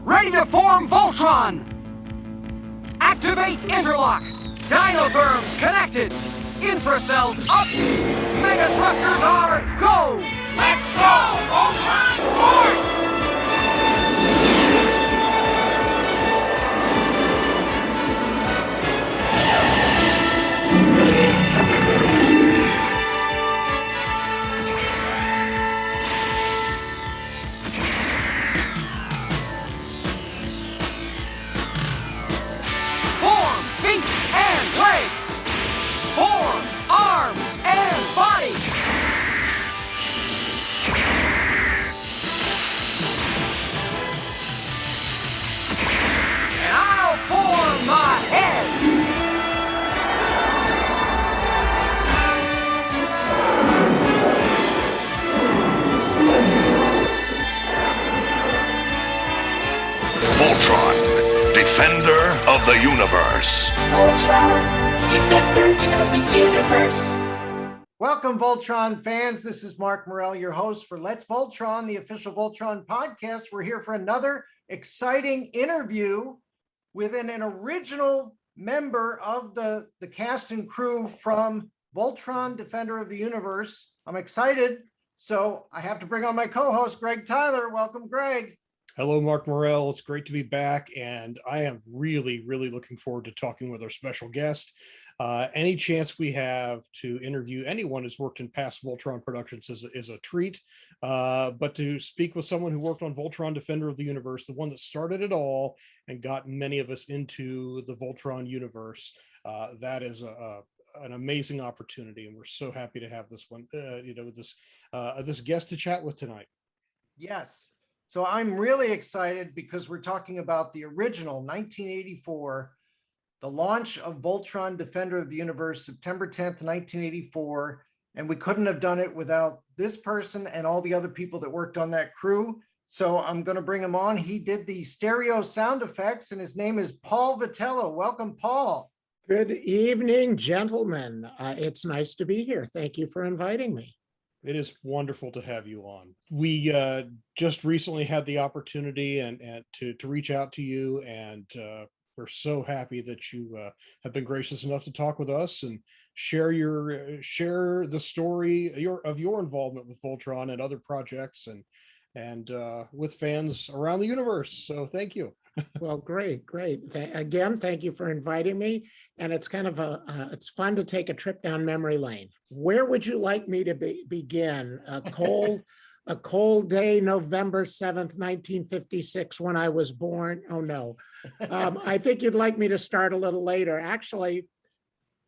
ready to form Voltron! Activate interlock! Dinotherms connected! Infracells up! Mega thrusters are go! Let's go! Voltron force! Form feet and legs! Form arms and body! And I'll form my head! Voltron, Defender of the Universe. Voltron, Defenders of the Universe. Welcome, Voltron fans. This is Marc Morell, your host for Let's Voltron, the official Voltron podcast. We're here for another exciting interview with an original member of the cast and crew from Voltron, Defender of the Universe. I'm excited. So I have to bring on my co-host, Greg Tyler. Welcome, Greg. Hello, Marc Morell. It's great to be back, and I am really looking forward to talking with our special guest. Any chance we have to interview anyone who's worked in past Voltron productions is a treat, but to speak with someone who worked on Voltron Defender of the Universe, the one that started it all and got many of us into the Voltron universe, that is an amazing opportunity, and we're so happy to have this one, this guest to chat with tonight. Yes. So I'm really excited because we're talking about the original 1984, the launch of Voltron Defender of the Universe, September 10th, 1984. And we couldn't have done it without this person and all the other people that worked on that crew. So I'm going to bring him on. He did the stereo sound effects, and his name is Paul Vitello. Welcome, Paul. Good evening, gentlemen. It's nice to be here. Thank you for inviting me. It is wonderful to have you on. We just recently had the opportunity and to reach out to you, and we're so happy that you have been gracious enough to talk with us and share the story of your involvement with Voltron and other projects and with fans around the universe. So thank you. Well, great. Again, thank you for inviting me. And it's kind of it's fun to take a trip down memory lane. Where would you like me to begin? A cold day, November 7th, 1956, when I was born. Oh, no. I think you'd like me to start a little later. Actually,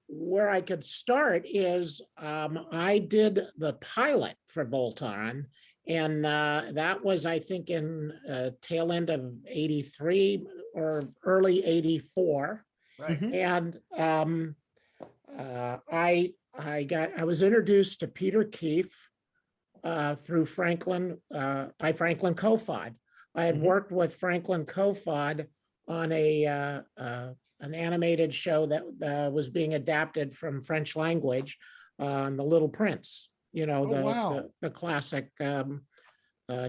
where I could start is I did the pilot for Voltron. And that was, I think, in tail end of 83 or early 84. Right. And I was introduced to Peter Keefe through Franklin Kofod. I had worked with Franklin Kofod on an animated show that was being adapted from French language on The Little Prince. The classic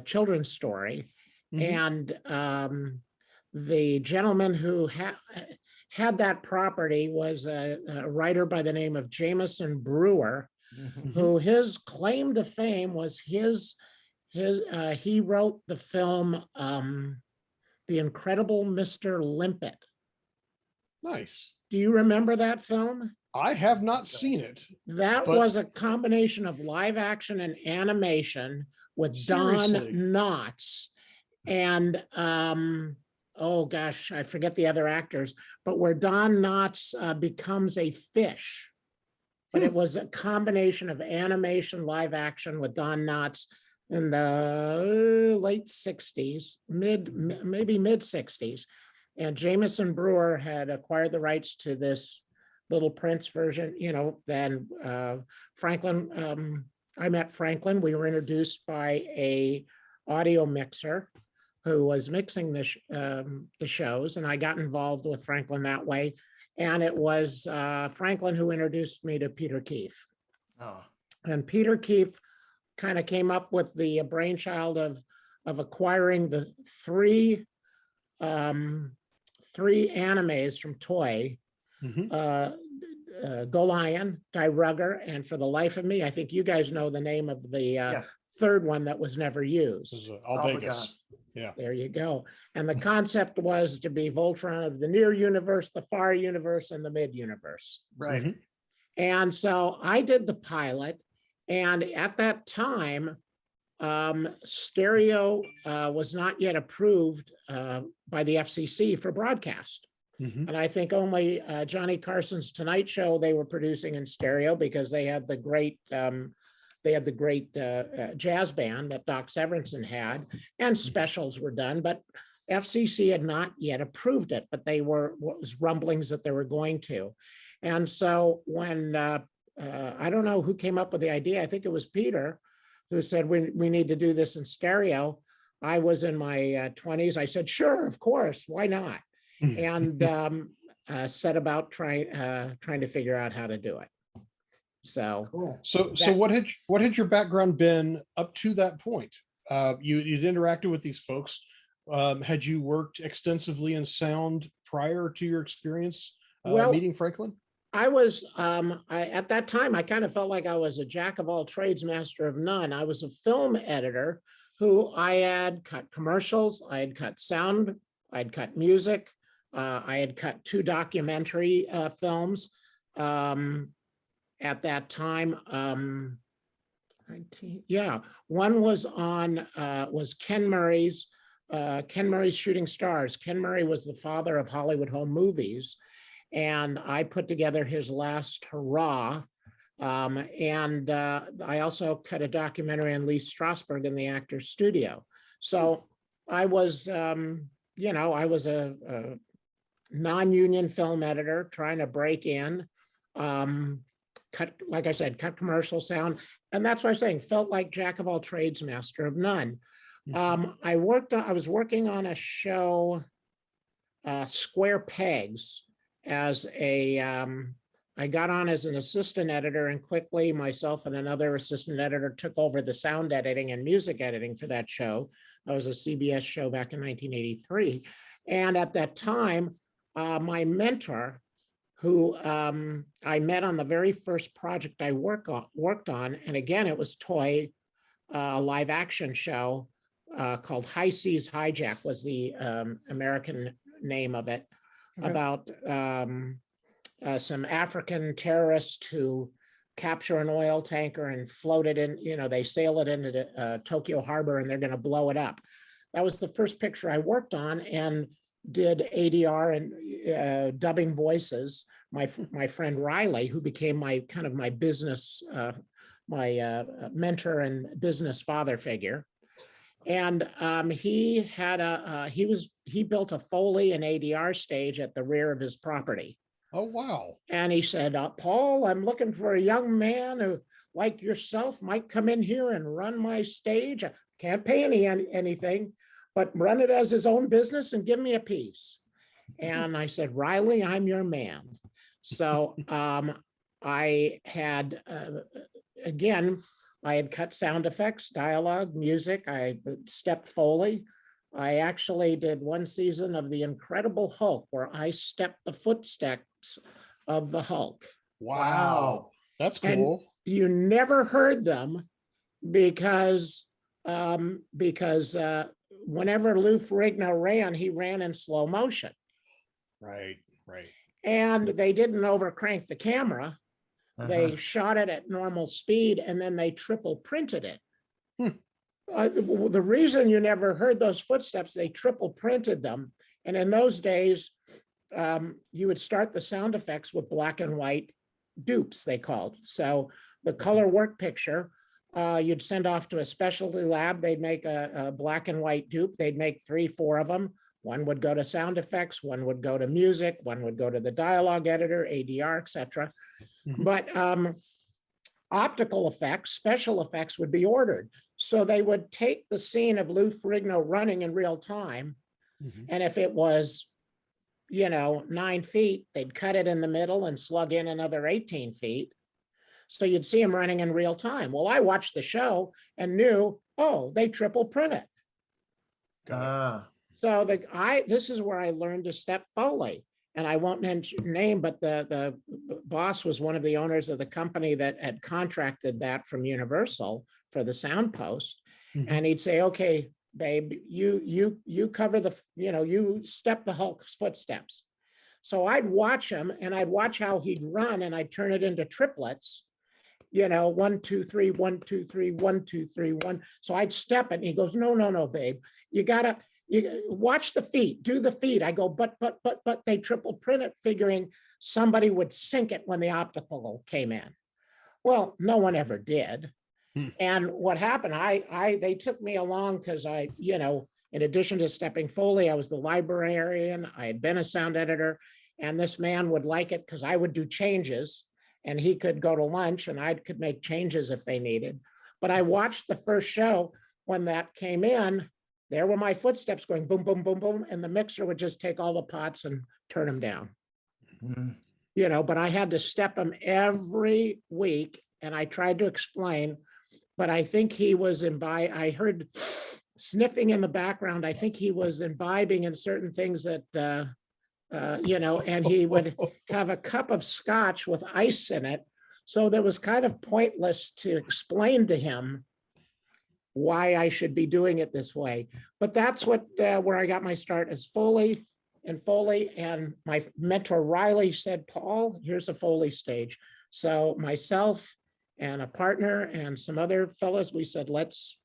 children's story. And the gentleman who had that property was a writer by the name of Jameson Brewer, who his claim to fame was he wrote the film The Incredible Mr. Limpet. Nice. Do you remember that film? I have not seen it. That was a combination of live action and animation with Seriously? Don Knotts and oh gosh, I forget the other actors, but where Don Knotts becomes a fish. But it was a combination of animation, live action with Don Knotts in the late 60s, maybe mid 60s. And Jameson Brewer had acquired the rights to this Little Prince version, then Franklin, I met Franklin. We were introduced by a audio mixer who was mixing the shows, and I got involved with Franklin that way. And it was Franklin who introduced me to Peter Keefe. Oh. And Peter Keefe kind of came up with the brainchild of acquiring the three three animes from Toy, Mhm. Go Lion, Die Rugger, and for the life of me, I think you guys know the name of the Yeah. third one that was never It used. was Albegas. Yeah. There you go. And the concept was to be Voltron of the near universe, the far universe, and the mid universe. Right. Mhm. And so I did the pilot. And at that time, stereo was not yet approved by the FCC for broadcast. Mhm. And I think only Johnny Carson's Tonight Show they were producing in stereo because they had the great jazz band that Doc Severinsen had, and specials were done, but FCC had not yet approved it, but they were, what was rumblings that they were going to. And so when, I don't know who came up with the idea, I think it was Peter, who said, we need to do this in stereo. I was in my 20s. I said, sure, of course, why not? And set about trying to figure out how to do it. So Cool. So what had your background been up to that point? You'd interacted with these folks. Had you worked extensively in sound prior to your experience meeting Franklin? I was at that time, I kind of felt like I was a jack of all trades, master of none. I was a film editor who I had cut commercials, I had cut sound, I'd cut music, I had cut 2 documentary films at that time. One was on was Ken Murray's Shooting Stars. Ken Murray was the father of Hollywood home movies, and I put together his last hurrah. And I also cut a documentary on Lee Strasberg in the Actors Studio. So I was, I was a non-union film editor trying to break in, cut, like I said, cut commercial sound. And that's what I'm saying, felt like jack of all trades, master of none. I was working on a show, Square Pegs, as I got on as an assistant editor, and quickly myself and another assistant editor took over the sound editing and music editing for that show. That was a CBS show back in 1983. And at that time, my mentor, who I met on the very first project I worked on, and again, it was Toy, live action show called High Seas Hijack was the American name of it, about some African terrorists who capture an oil tanker and float it in, they sail it into Tokyo Harbor and they're going to blow it up. That was the first picture I worked on, and did ADR and dubbing voices. My friend Riley, who became my business, my mentor and business father figure. And he built a Foley and ADR stage at the rear of his property. Oh, wow. And he said, Paul, I'm looking for a young man who, like yourself, might come in here and run my stage. I can't pay anything, but run it as his own business and give me a piece. And I said, Riley, I'm your man. So I had, again, I had cut sound effects, dialogue, music. I stepped Foley. I actually did one season of The Incredible Hulk where I stepped the footsteps of the Hulk. Wow. That's cool. And you never heard them because whenever Lou Ferrigno ran, he ran in slow motion. Right. And they didn't overcrank the camera. They shot it at normal speed and then they triple printed it. The reason you never heard those footsteps, they triple printed them. And in those days, you would start the sound effects with black and white dupes, they called. So the color work picture, you'd send off to a specialty lab. They'd make a black and white dupe. They'd make 3, 4 of them. One would go to sound effects, one would go to music, one would go to the dialogue editor, ADR, etc. But optical effects, special effects would be ordered. So they would take the scene of Lou Ferrigno running in real time. And if it was, 9 feet, they'd cut it in the middle and slug in another 18 feet. So you'd see him running in real time. Well, I watched the show and knew, oh, they triple print it. So this is where I learned to step Foley. And I won't mention name, but the boss was one of the owners of the company that had contracted that from Universal for the sound post. And he'd say, okay, babe, you cover you step the Hulk's footsteps. So I'd watch him and I'd watch how he'd run and I'd turn it into triplets, 1, 2, 3, 1, 2, 3, 1, 2, 3, 1. So I'd step it and he goes, no, babe, you watch the feet, do the feet. I go, but they triple print it, figuring somebody would sync it when the optical came in. Well, no one ever did. And what happened, they took me along because in addition to stepping Foley, I was the librarian. I had been a sound editor, and this man would like it because I would do changes and he could go to lunch and I could make changes if they needed. But I watched the first show when that came in. There were my footsteps going boom, boom, boom, boom, and the mixer would just take all the pots and turn them down. But I had to step him every week, and I tried to explain, but I think he was I heard sniffing in the background. I think he was imbibing in certain things that, and he would have a cup of scotch with ice in it. So that was kind of pointless to explain to him why I should be doing it this way. But that's where I got my start as Foley. And my mentor Riley said, Paul, here's a Foley stage. So myself and a partner and some other fellows, we said, let's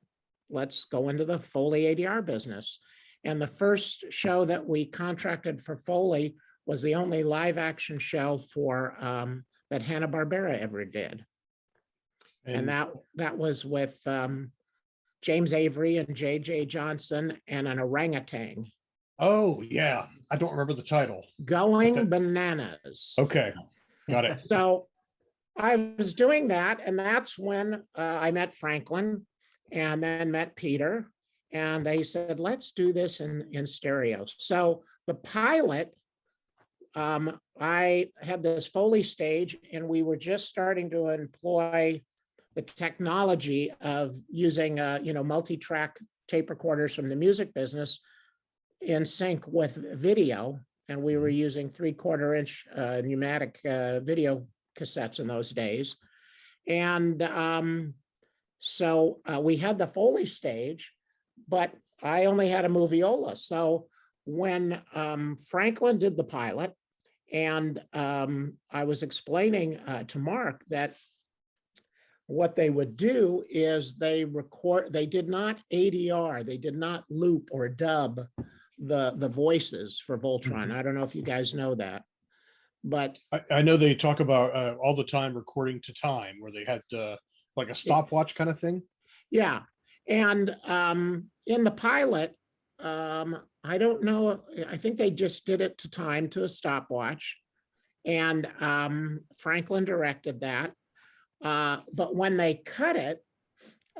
go into the Foley ADR business. And the first show that we contracted for Foley was the only live action show for that Hanna-Barbera ever did. And that was with James Avery and J.J. Johnson and an orangutan. Oh, yeah. I don't remember the title. Going Bananas. Okay. Got it. So I was doing that, and that's when I met Franklin and then met Peter. And they said, let's do this in stereo. So the pilot, I had this Foley stage, and we were just starting to employ the technology of using, multi-track tape recorders from the music business in sync with video. And we were using 3/4 inch pneumatic video cassettes in those days. And so we had the Foley stage, but I only had a moviola. So when Franklin did the pilot, and I was explaining to Mark that what they would do is they did not ADR, they did not loop or dub the voices for Voltron. I don't know if you guys know that, but I know they talk about all the time recording to time, where they had like a stopwatch kind of thing. Yeah. And in the pilot, I don't know, I think they just did it to time, to a stopwatch. And Franklin directed that. But when they cut it,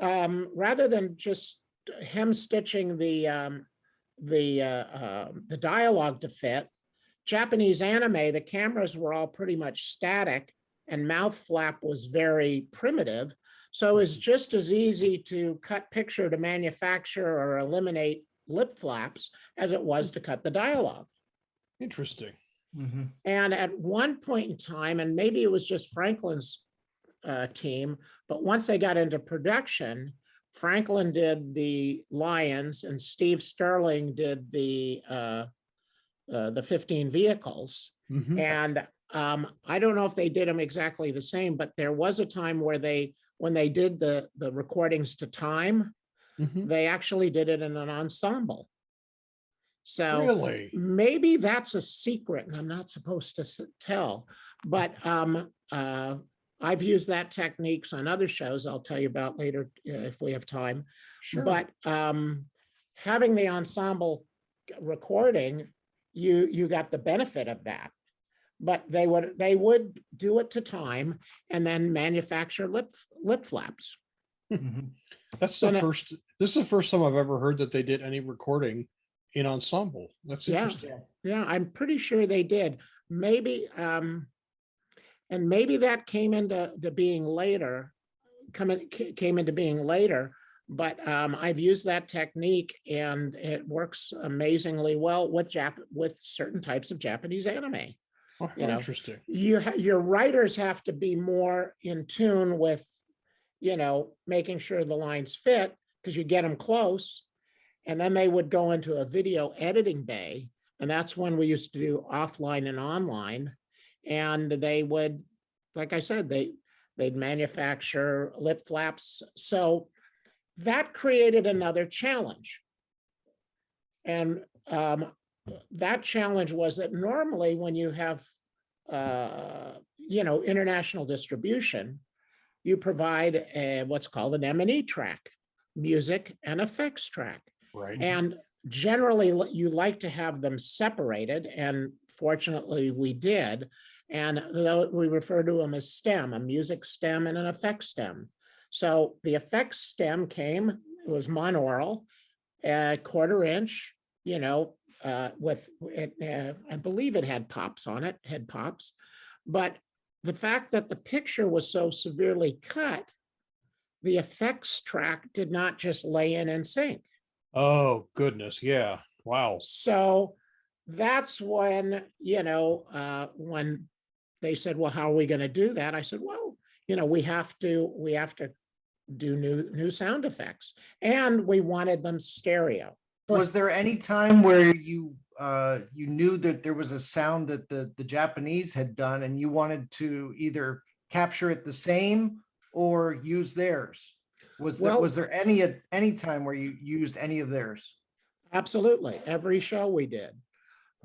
rather than just hem stitching the dialogue to fit, Japanese anime, the cameras were all pretty much static and mouth flap was very primitive. So it was just as easy to cut picture to manufacture or eliminate lip flaps as it was to cut the dialogue. Interesting. And at one point in time, and maybe it was just Franklin's team, but once they got into production, Franklin did the Lions and Steve Sterling did the 15 vehicles. And I don't know if they did them exactly the same, but there was a time where when they did the recordings to time, they actually did it in an ensemble. So really? Maybe that's a secret and I'm not supposed to tell, but I've used that techniques on other shows I'll tell you about later if we have time. Sure. But having the ensemble recording, you got the benefit of that. But they would do it to time and then manufacture lip flaps. That's the first. This is the first time I've ever heard that they did any recording in ensemble. That's interesting. Yeah, I'm pretty sure they did. Maybe, and maybe that came into being later. Came into being later. But I've used that technique and it works amazingly well with certain types of Japanese anime. Oh, You know, interesting. your writers have to be more in tune with, making sure the lines fit, because you get them close. And then they would go into a video editing bay. And that's when we used to do offline and online. And they would, like I said, they'd manufacture lip flaps. So that created another challenge. And that challenge was that normally when you have, international distribution, you provide what's called an M&E track, music and effects track. Right. And generally you like to have them separated. And fortunately we did. And we refer to them as STEM, a music STEM and an effects STEM. So the effects STEM came, it was monaural, 1/4 inch, with it, I believe it had pops on it, head pops. But the fact that the picture was so severely cut, the effects track did not just lay in sync. Oh, goodness. Yeah. Wow. So that's when, when they said, well, how are we going to do that? I said, well, we have to do new sound effects, and we wanted them stereo. Was there any time where you knew that there was a sound that the Japanese had done and you wanted to either capture it the same or use theirs? Was there any time where you used any of theirs? Absolutely. Every show we did.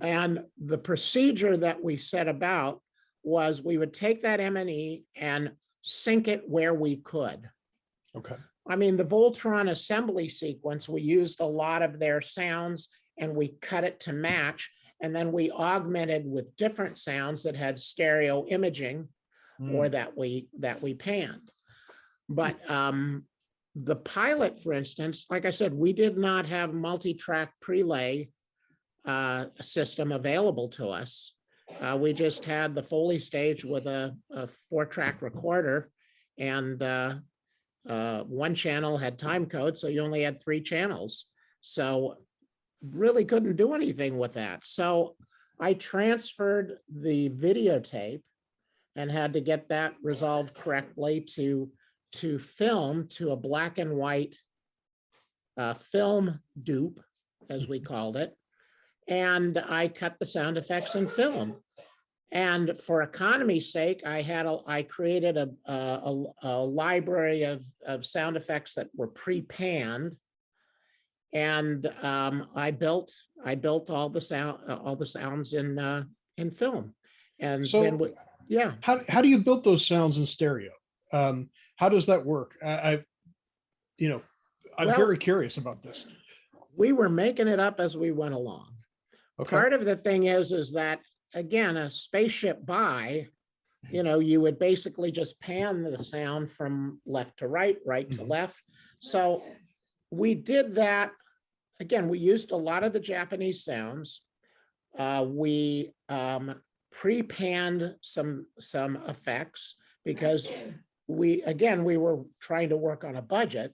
And the procedure that we set about was we would take that M&E and sync it where we could. Okay. I mean, the Voltron assembly sequence, we used a lot of their sounds and we cut it to match. And then we augmented with different sounds that had stereo imaging or that we panned. But the pilot, for instance, like I said, we did not have multi-track PreLay system available to us. We just had the Foley stage with a 4-track recorder, and one channel had time code, so you only had 3 channels. So really couldn't do anything with that. So I transferred the videotape and had to get that resolved correctly to film to a black and white film dupe, as we called it. And I cut the sound effects in film. And for economy's sake, I created a library of sound effects that were pre-panned, and I built all the sounds in film. And so then yeah. How do you build those sounds in stereo? How does that work? I'm very curious about this. We were making it up as we went along. Okay. Part of the thing is that, again, a spaceship you would basically just pan the sound from left to right, right to left. So we did that. Again, we used a lot of the Japanese sounds. We pre-panned some effects because we were trying to work on a budget.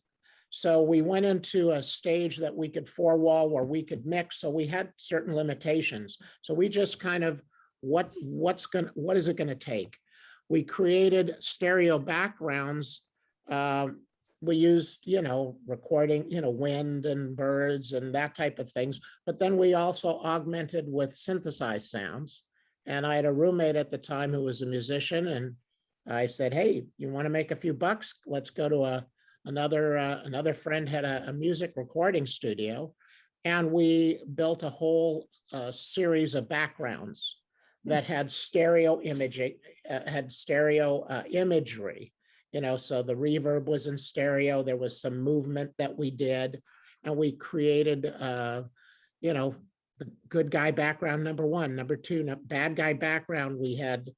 So we went into a stage that we could 4-wall where we could mix. So we had certain limitations. So we just kind of, what is it going to take? We created stereo backgrounds. We used, recording, wind and birds and that type of things. But then we also augmented with synthesized sounds. And I had a roommate at the time who was a musician, and I said, hey, you want to make a few bucks? Let's go to another friend had a music recording studio, and we built a whole series of backgrounds that had stereo imaging, imagery. So the reverb was in stereo. There was some movement that we did, and we created, the good guy background, number 1, number 2, bad guy background. We had,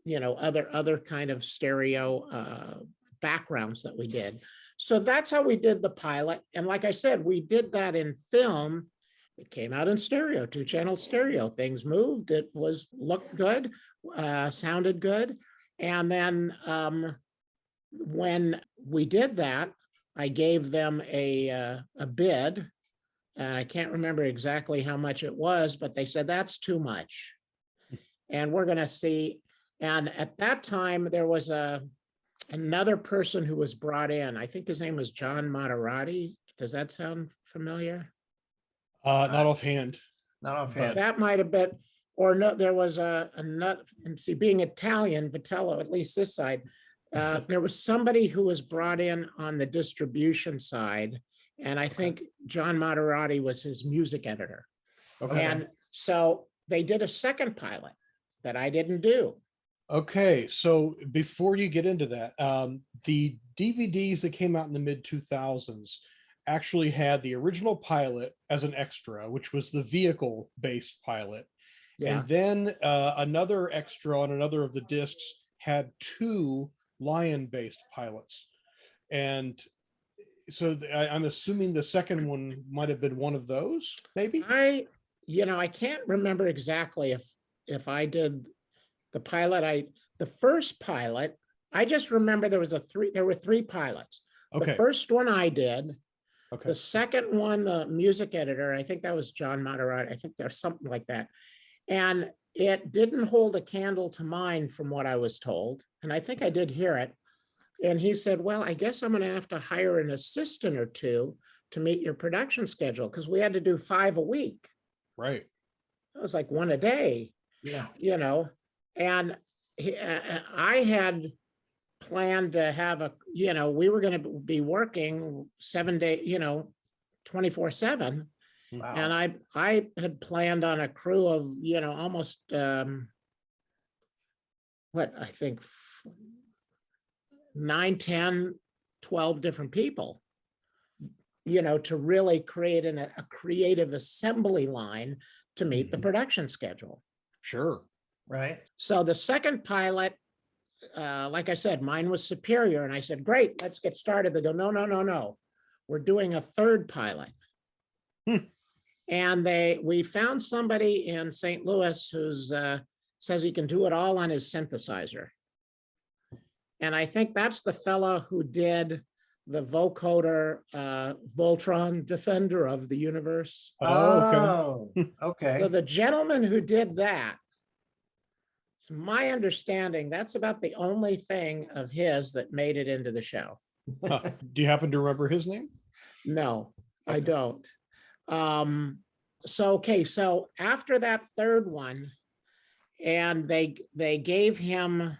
other kind of stereo backgrounds that we did. So that's how we did the pilot. And like I said, we did that in film. It came out in stereo, 2-channel stereo. Things moved. It looked good, sounded good. And then when we did that, I gave them a bid. And I can't remember exactly how much it was, but they said, that's too much. And we're going to see. And at that time, there was another person who was brought in. I think his name was John Maserati. Does that sound familiar? Not offhand. Not offhand. That might have been, or no, there was another, and see, being Italian, Vitello, at least this side, there was somebody who was brought in on the distribution side. And I think John Maserati was his music editor. Okay. And so they did a second pilot that I didn't do. Okay, so before you get into that, the DVDs that came out in the mid 2000s actually had the original pilot as an extra, which was the vehicle-based pilot. Yeah. And then another extra on another of the discs had 2 lion-based pilots. And so I'm assuming the second one might have been one of those, maybe? I can't remember exactly if I did the pilot. The first pilot, I just remember there were 3 pilots. Okay. The first one I did. Okay. The second one, the music editor, I think that was John Maserati. I think there's something like that. And it didn't hold a candle to mine from what I was told. And I think I did hear it. And he said, well, I guess I'm going to have to hire an assistant or 2 to meet your production schedule, because we had to do 5 a week. Right. It was like 1 a day. Yeah. And I had planned to have we were going to be working 7 days, 24/7. Wow. And I had planned on a crew of, almost, I think 9, 10, 12 different people, to really create a creative assembly line to meet the production schedule. Sure. Right. So the second pilot, like I said, mine was superior. And I said, great, let's get started. They go, no. We're doing a third pilot. And we found somebody in St. Louis who's says he can do it all on his synthesizer. And I think that's the fellow who did the vocoder Voltron Defender of the Universe. Oh, Okay. So the gentleman who did that, it's my understanding, that's about the only thing of his that made it into the show. Do you happen to remember his name? No, I don't. So after that third one, and they gave him,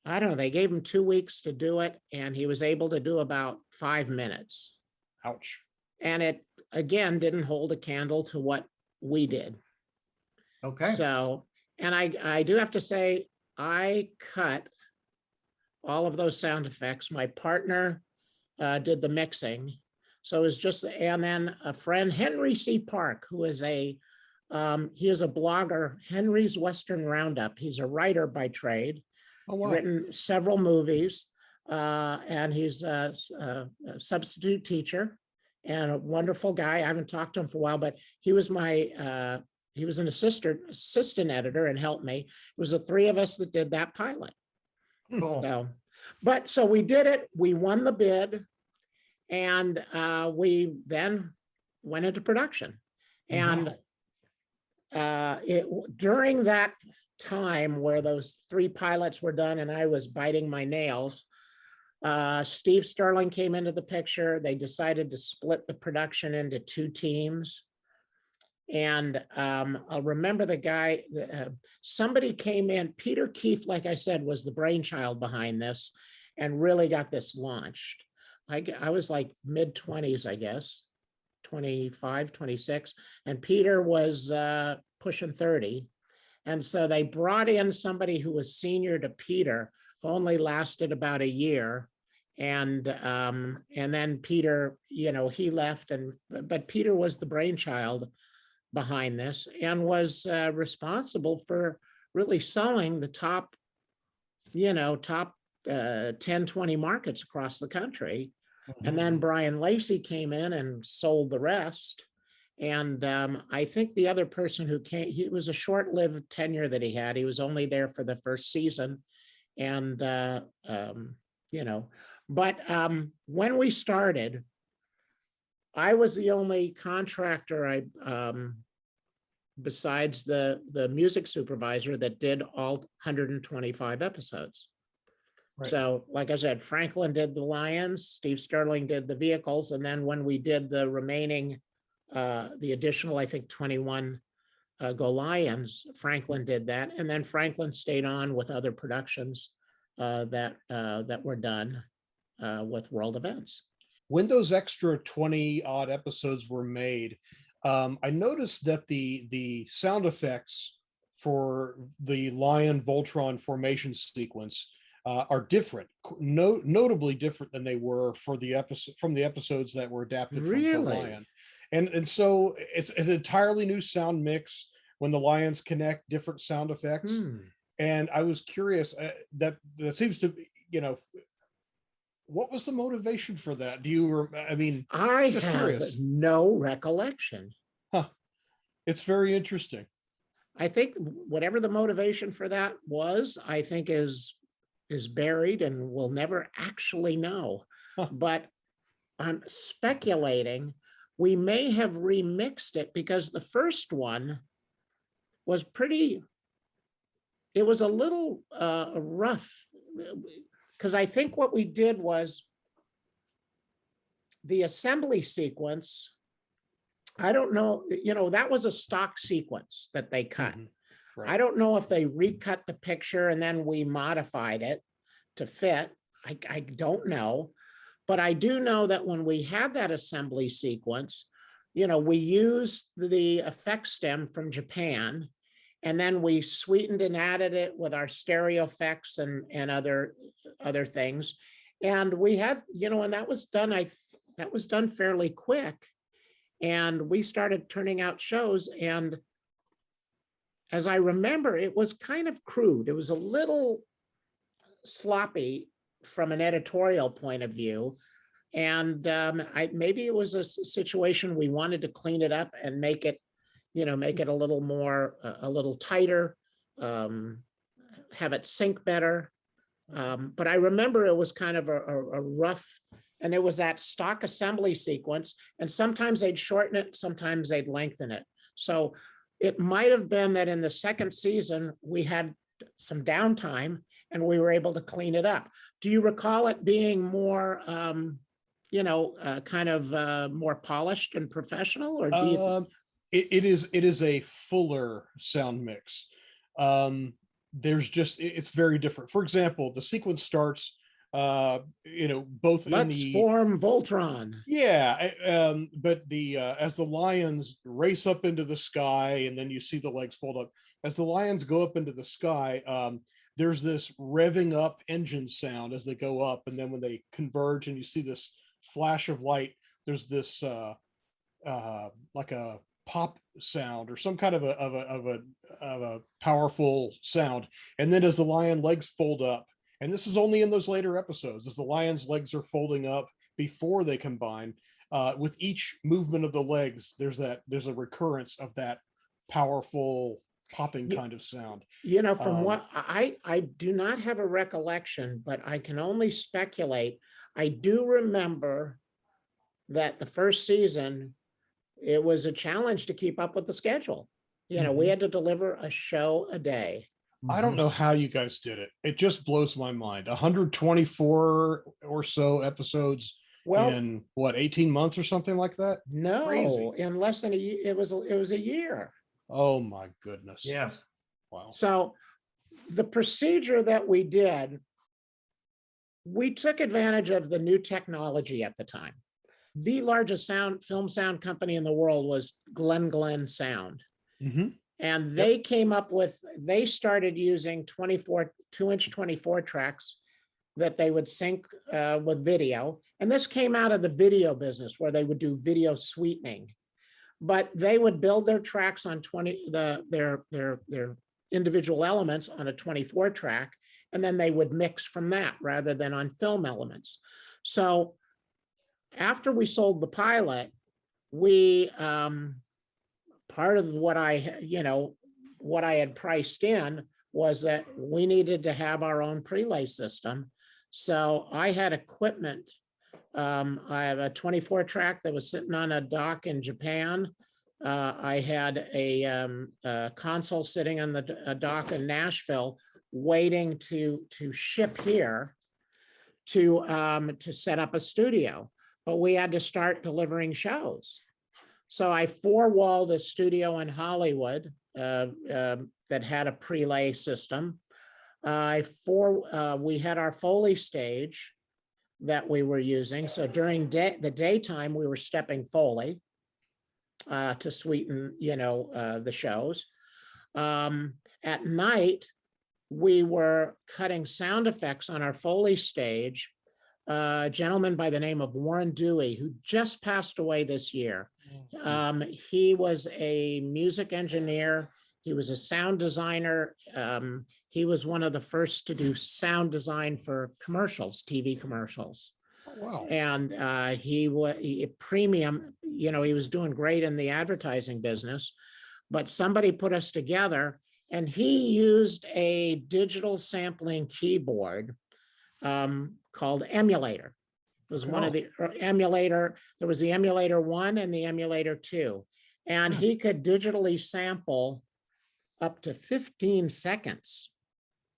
I don't know, they gave him 2 weeks to do it, and he was able to do about 5 minutes. Ouch. And it, again, didn't hold a candle to what we did. Okay. So, and I do have to say, I cut all of those sound effects. My partner did the mixing. So it was just, and then a friend, Henry C. Park, who is he is a blogger, Henry's Western Roundup. He's a writer by trade. Oh, wow. Written several movies, and he's a substitute teacher and a wonderful guy. I haven't talked to him for a while, but he was he was an assistant editor and helped me. It was the 3 of us that did that pilot. Cool. So we did it. We won the bid, and we then went into production. And during that time where those 3 pilots were done and I was biting my nails, Steve Sterling came into the picture. They decided to split the production into 2 teams. And I'll remember the guy, somebody came in, Peter Keefe, like I said, was the brainchild behind this and really got this launched. I was like mid-20s, I guess, 25, 26, and Peter was pushing 30. And so they brought in somebody who was senior to Peter, who only lasted about a year. And then Peter, he left, but Peter was the brainchild behind this and was responsible for really selling the top 10, 20 markets across the country. And then Brian Lacey came in and sold the rest. And I think the other person who came, it was a short-lived tenure that he had. He was only there for the first season. And, But when we started, I was the only contractor besides the music supervisor that did all 125 episodes. Right. So like I said, Franklin did the Lions, Steve Sterling did the vehicles. And then when we did the remaining, the additional, I think 21 Go Lions, Franklin did that. And then Franklin stayed on with other productions that were done with world events. When those extra 20 odd episodes were made, I noticed that the sound effects for the Lion Voltron formation sequence are different, notably different than they were for the episodes that were adapted from the Really? Lion. And so it's an entirely new sound mix when the Lions connect different sound effects. And I was curious, that seems to be, what was the motivation for that? Do you, I mean, I just have curious. no recollection. It's very interesting. I think whatever the motivation for that was, I think is buried and we'll never actually know. But I'm speculating we may have remixed it because the first one was it was a little rough, because I think what we did was the assembly sequence. I don't know, that was a stock sequence that they cut. Right. I don't know if they recut the picture and then we modified it to fit. I don't know, but I do know that when we had that assembly sequence, we used the effect stem from Japan, and then we sweetened and added it with our stereo effects and other things. And we had, and that was done fairly quick. And we started turning out shows. And as I remember, it was kind of crude. It was a little sloppy from an editorial point of view. And maybe it was a situation we wanted to clean it up and make it a little more, a little tighter, have it sync better. But I remember it was kind of a rough, and it was that stock assembly sequence, and sometimes they'd shorten it, sometimes they'd lengthen it. So it might have been that in the second season, we had some downtime and we were able to clean it up. Do you recall it being more, kind of more polished and professional, or do you it is a fuller sound mix. It's very different. For example, the sequence starts, both Let's form Voltron. Yeah, but as the Lions race up into the sky, and then you see the legs fold up. As the Lions go up into the sky, there's this revving up engine sound as they go up, and then when they converge, and you see this flash of light, there's this like a pop sound or some kind of a powerful sound. And then as the lion legs fold up, and this is only in those later episodes, as the lion's legs are folding up before they combine, with each movement of the legs, there's a recurrence of that powerful popping kind of sound. From what I do not have a recollection, but I can only speculate. I do remember that the first season, it was a challenge to keep up with the schedule. We had to deliver a show a day. I don't know how you guys did it. It just blows my mind. 124 or so episodes in what, 18 months or something like that? No, crazy. In less than a year. It was a year. Oh my goodness. Yeah. Wow. So the procedure that we did, we took advantage of the new technology at the time. The largest film sound company in the world was Glen Sound. And they came up with, they started using 2-inch 24 tracks that they would sync with video. And this came out of the video business where they would do video sweetening. But they would build their tracks on their individual elements on a 24 track, and then they would mix from that rather than on film elements. So after we sold the pilot, we part of what I had priced in was that we needed to have our own PreLay system. So I had equipment. I have a 24 track that was sitting on a dock in Japan. I had a console sitting on the dock in Nashville, waiting to ship here to set up a studio. But we had to start delivering shows. So I four-walled a studio in Hollywood that had a PreLay system. We had our Foley stage that we were using. So during the daytime, we were stepping Foley to sweeten, the shows. At night, we were cutting sound effects on our Foley stage. A gentleman by the name of Warren Dewey, who just passed away this year. He was a music engineer. He was a sound designer. He was one of the first to do sound design for commercials, TV commercials. Oh, wow. And he was premium, he was doing great in the advertising business, but somebody put us together and he used a digital sampling keyboard called Emulator. It was one of the emulator. There was the Emulator 1 and the Emulator 2. And he could digitally sample up to 15 seconds.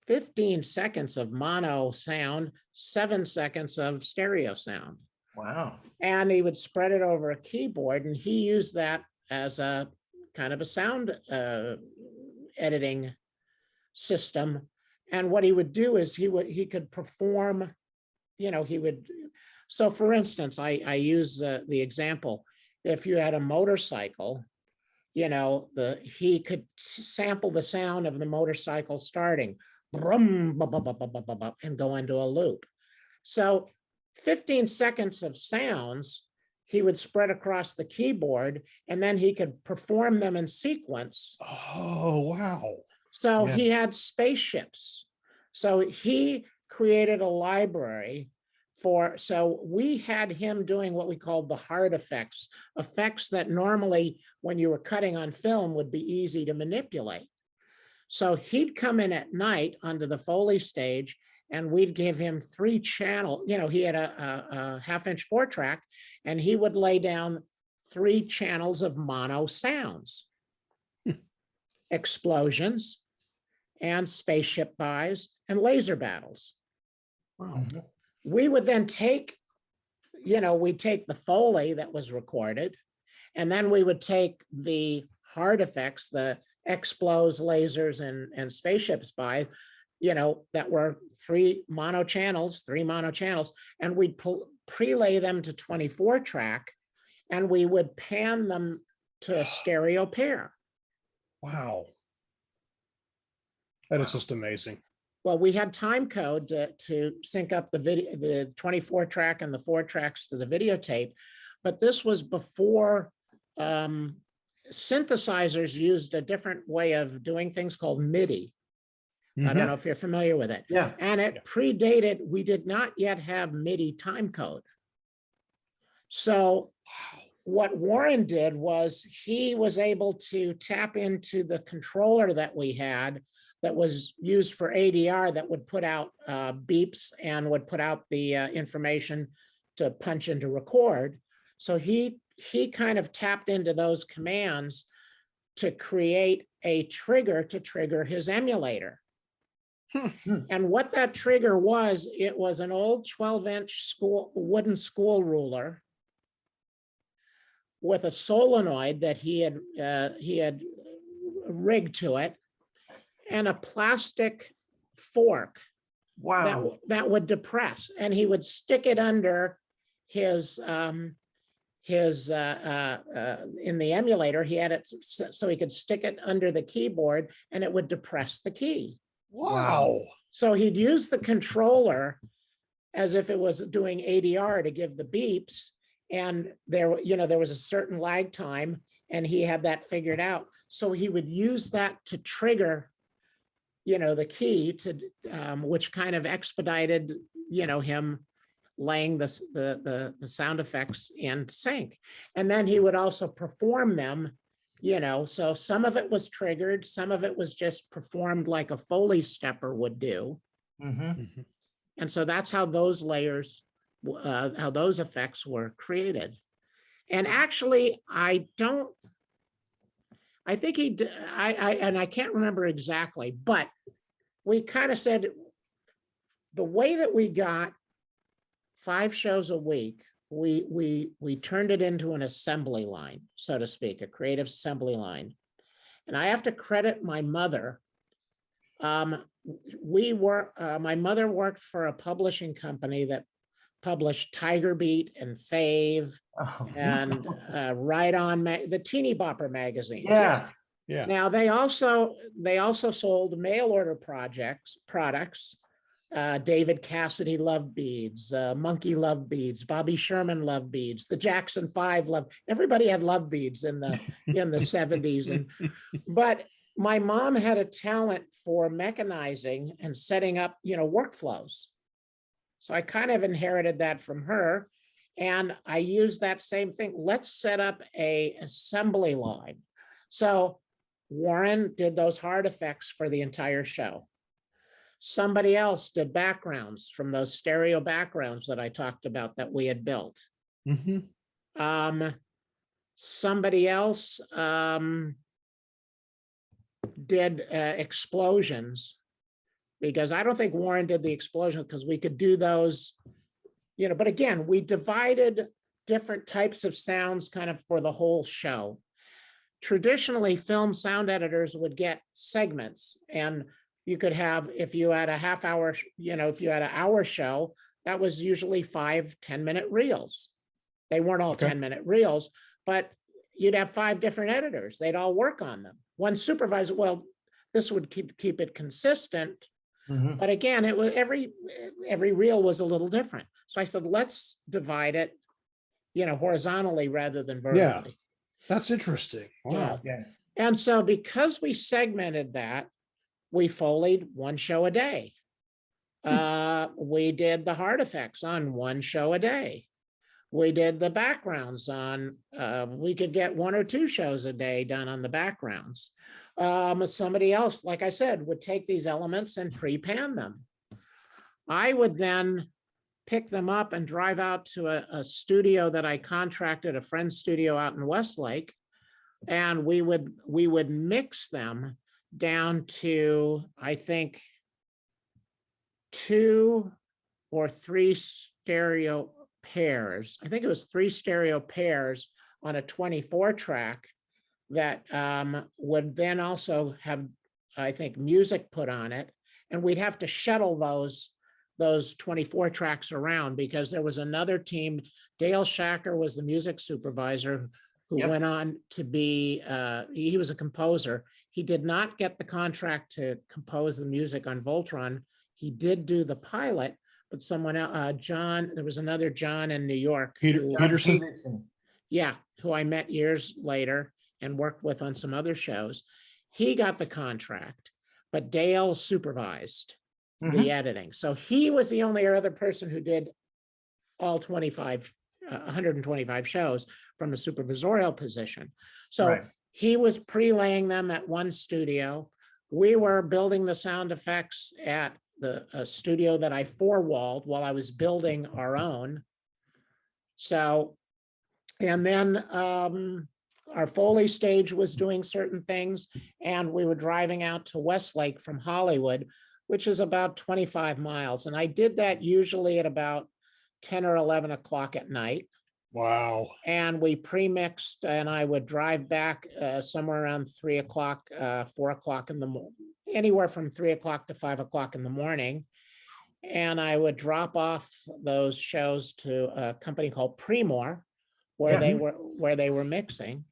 15 seconds of mono sound, 7 seconds of stereo sound. Wow. And he would spread it over a keyboard, and he used that as a kind of a sound editing system. And what he would do is he could perform, so for instance, I use the example, if you had a motorcycle, he could sample the sound of the motorcycle starting, brum, and go into a loop. So 15 seconds of sounds, he would spread across the keyboard, and then he could perform them in sequence. Oh, wow. So Yeah. he had spaceships. So he created a library so we had him doing what we called the hard effects that normally when you were cutting on film would be easy to manipulate. So he'd come in at night onto the Foley stage and we'd give him 3 channel, he had a 1/2-inch 4-track, and he would lay down 3 channels of mono sounds, explosions and spaceship buys and laser battles. Wow. We would then take, we'd take the Foley that was recorded, and then we would take the hard effects, the explodes, lasers, and spaceships by, that were 3 mono channels, and we'd prelay them to 24 track, and we would pan them to a stereo pair. Wow. That is just amazing. Well, we had time code to sync up the 24 track and the 4 tracks to the videotape, but this was before synthesizers used a different way of doing things called MIDI. I don't know if you're familiar with it. Yeah. And it predated, we did not yet have MIDI time code. So what Warren did was he was able to tap into the controller that we had that was used for ADR that would put out beeps and would put out the information to punch into record. So he kind of tapped into those commands to create a trigger to trigger his emulator. And what that trigger was, it was an old 12-inch wooden school ruler with a solenoid that he had rigged to it, and a plastic fork. Wow. that would depress, and he would stick it under his in the emulator. He had it so he could stick it under the keyboard, and it would depress the key. Wow. So he'd use the controller as if it was doing ADR to give the beeps, and there was a certain lag time, and he had that figured out. So he would use that to trigger, the key to, which kind of expedited, him laying the sound effects in sync. And then he would also perform them, so some of it was triggered, some of it was just performed like a Foley stepper would do. Mm-hmm. And so that's how those layers, how those effects were created. And actually, I think and I can't remember exactly, but we kind of said the way that we got 5 shows a week, we turned it into an assembly line, so to speak, a creative assembly line. And I have to credit my mother. My mother worked for a publishing company that published Tiger Beat and Fave and Right On, the Teeny Bopper magazines. Yeah. Yeah. Now they also sold mail order products. David Cassidy love beads, Monkey love beads, Bobby Sherman love beads, the Jackson 5 love. Everybody had love beads in the 70s, but my mom had a talent for mechanizing and setting up, workflows. So I kind of inherited that from her, and I used that same thing. Let's set up a assembly line. So Warren did those hard effects for the entire show. Somebody else did backgrounds from those stereo backgrounds that I talked about that we had built. Somebody else did explosions, because I don't think Warren did the explosion because we could do those, but again, we divided different types of sounds kind of for the whole show. Traditionally, film sound editors would get segments, and you could have, if you had a half hour, if you had an hour show, that was usually 5-10-minute reels. They weren't all 10-minute reels, but you'd have 5 different editors. They'd all work on them. One supervisor, well, this would keep it consistent. But again, it was every reel was a little different. So I said, let's divide it, horizontally rather than vertically. Yeah, that's interesting. Wow. Yeah. And so because we segmented that, we Foleyed 1 show a day. We did the hard effects on 1 show a day. We did the backgrounds on, we could get 1 or 2 shows a day done on the backgrounds. Somebody else, like I said, would take these elements and pre-pan them. I would then pick them up and drive out to a studio that I contracted, a friend's studio out in Westlake, and we would mix them down to, I think, 2 or 3 stereo pairs. I think it was 3 stereo pairs on a 24 track that would then also have, I think, music put on it. And we'd have to shuttle those 24 tracks around, because there was another team. Dale Shacker was the music supervisor, who went on to be, he was a composer. He did not get the contract to compose the music on Voltron. He did do the pilot, but someone else, John, there was another John in New York. Peterson. Yeah, who I met years later and worked with on some other shows. He got the contract, but Dale supervised the editing. So he was the only other person who did all 125 shows from a supervisorial position. So he was pre-laying them at one studio. We were building the sound effects at the studio that I four-walled while I was building our own. So, and then our Foley stage was doing certain things, and we were driving out to Westlake from Hollywood, which is about 25 miles. And I did that usually at about 10 or 11 o'clock at night. Wow. And we pre-mixed, and I would drive back somewhere around 3 o'clock, 4 o'clock in the morning, anywhere from 3 o'clock to 5 o'clock in the morning. And I would drop off those shows to a company called Premor, where they were mixing.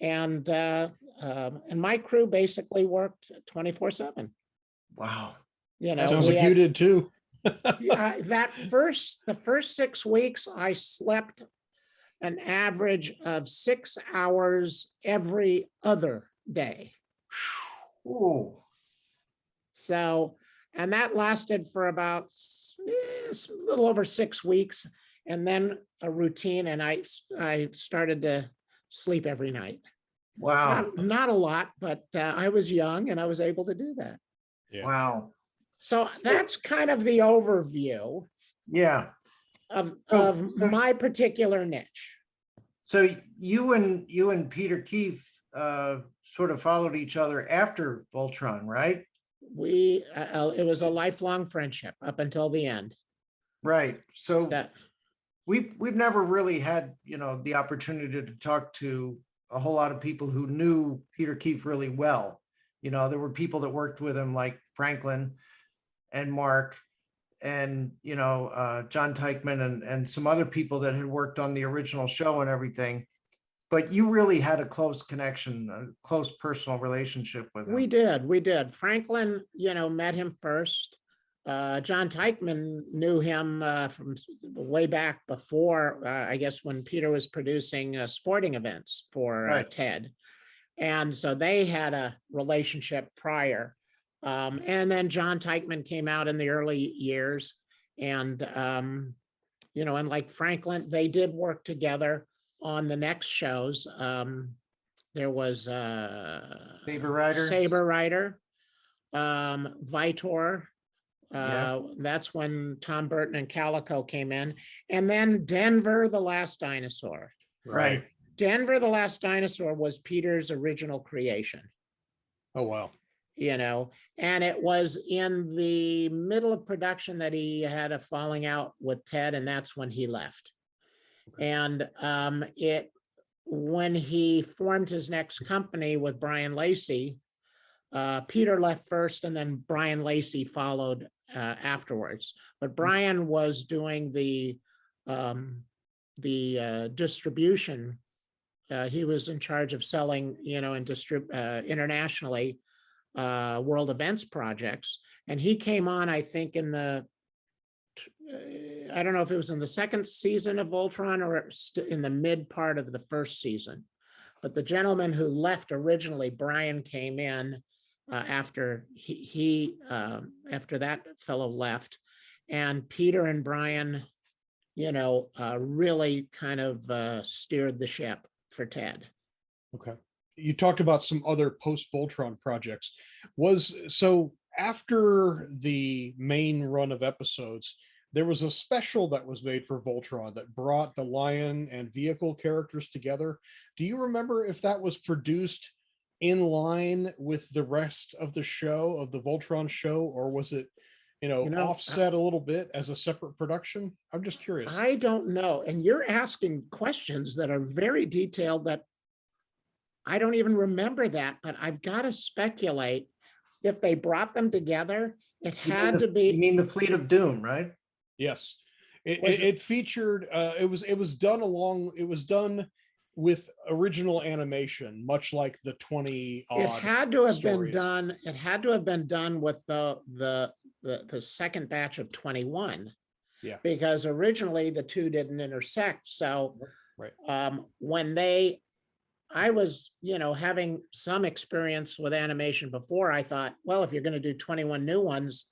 And my crew basically worked 24/7. Wow. Sounds like you did too. The first 6 weeks, I slept an average of 6 hours every other day. Ooh. So, and that lasted for about a little over 6 weeks, and then a routine, and I started to sleep every night. Wow. Not a lot, but I was young and I was able to do that. Yeah. Wow. So that's kind of the overview Yeah. of So- my particular niche. So you and Peter Keefe sort of followed each other after Voltron, right? It was a lifelong friendship up until the end. Right. So So, we've never really had, the opportunity to talk to a whole lot of people who knew Peter Keefe really well. There were people that worked with him like Franklin and Mark and John Teichman and some other people that had worked on the original show and everything. But you really had a close connection, a close personal relationship with him. we did. Franklin, met him first. John Teichman knew him from way back before, I guess, when Peter was producing sporting events for Right. TED. And so they had a relationship prior. And then John Teichman came out in the early years. And, and like Franklin, they did work together on the next shows. There was Saber Rider. Saber Rider, Vitor. Yeah. That's when Tom Burton and Calico came in. And then Denver, the Last Dinosaur. Right. Denver, the Last Dinosaur was Peter's original creation. Oh, wow. And it was in the middle of production that he had a falling out with Ted, and that's when he left. Okay. And when he formed his next company with Brian Lacey, Peter left first, and then Brian Lacey followed afterwards. But Brian was doing the distribution. He was in charge of selling, and internationally world events projects. And he came on, I think, in the I don't know if it was in the second season of Voltron or in the mid part of the first season. But the gentleman who left originally, Brian, came in after after that fellow left, and Peter and Brian, really kind of steered the ship for Ted. Okay. You talked about some other post-Voltron projects. So after the main run of episodes, there was a special that was made for Voltron that brought the lion and vehicle characters together. Do you remember if that was produced in line with the rest of the show, of the Voltron show, or was it, offset a little bit as a separate production? I'm just curious. I don't know. And you're asking questions that are very detailed that I don't even remember that, but I've got to speculate if they brought them together, it had to be. You mean the Fleet of Doom, right? Yes. It featured, it was done with original animation, much like the 20 odd It had to have stories. been done. It had to have been done with the second batch of 21. Yeah. Because originally the two didn't intersect. So Right. when I was, having some experience with animation before, I thought, well, if you're going to do 21 new ones,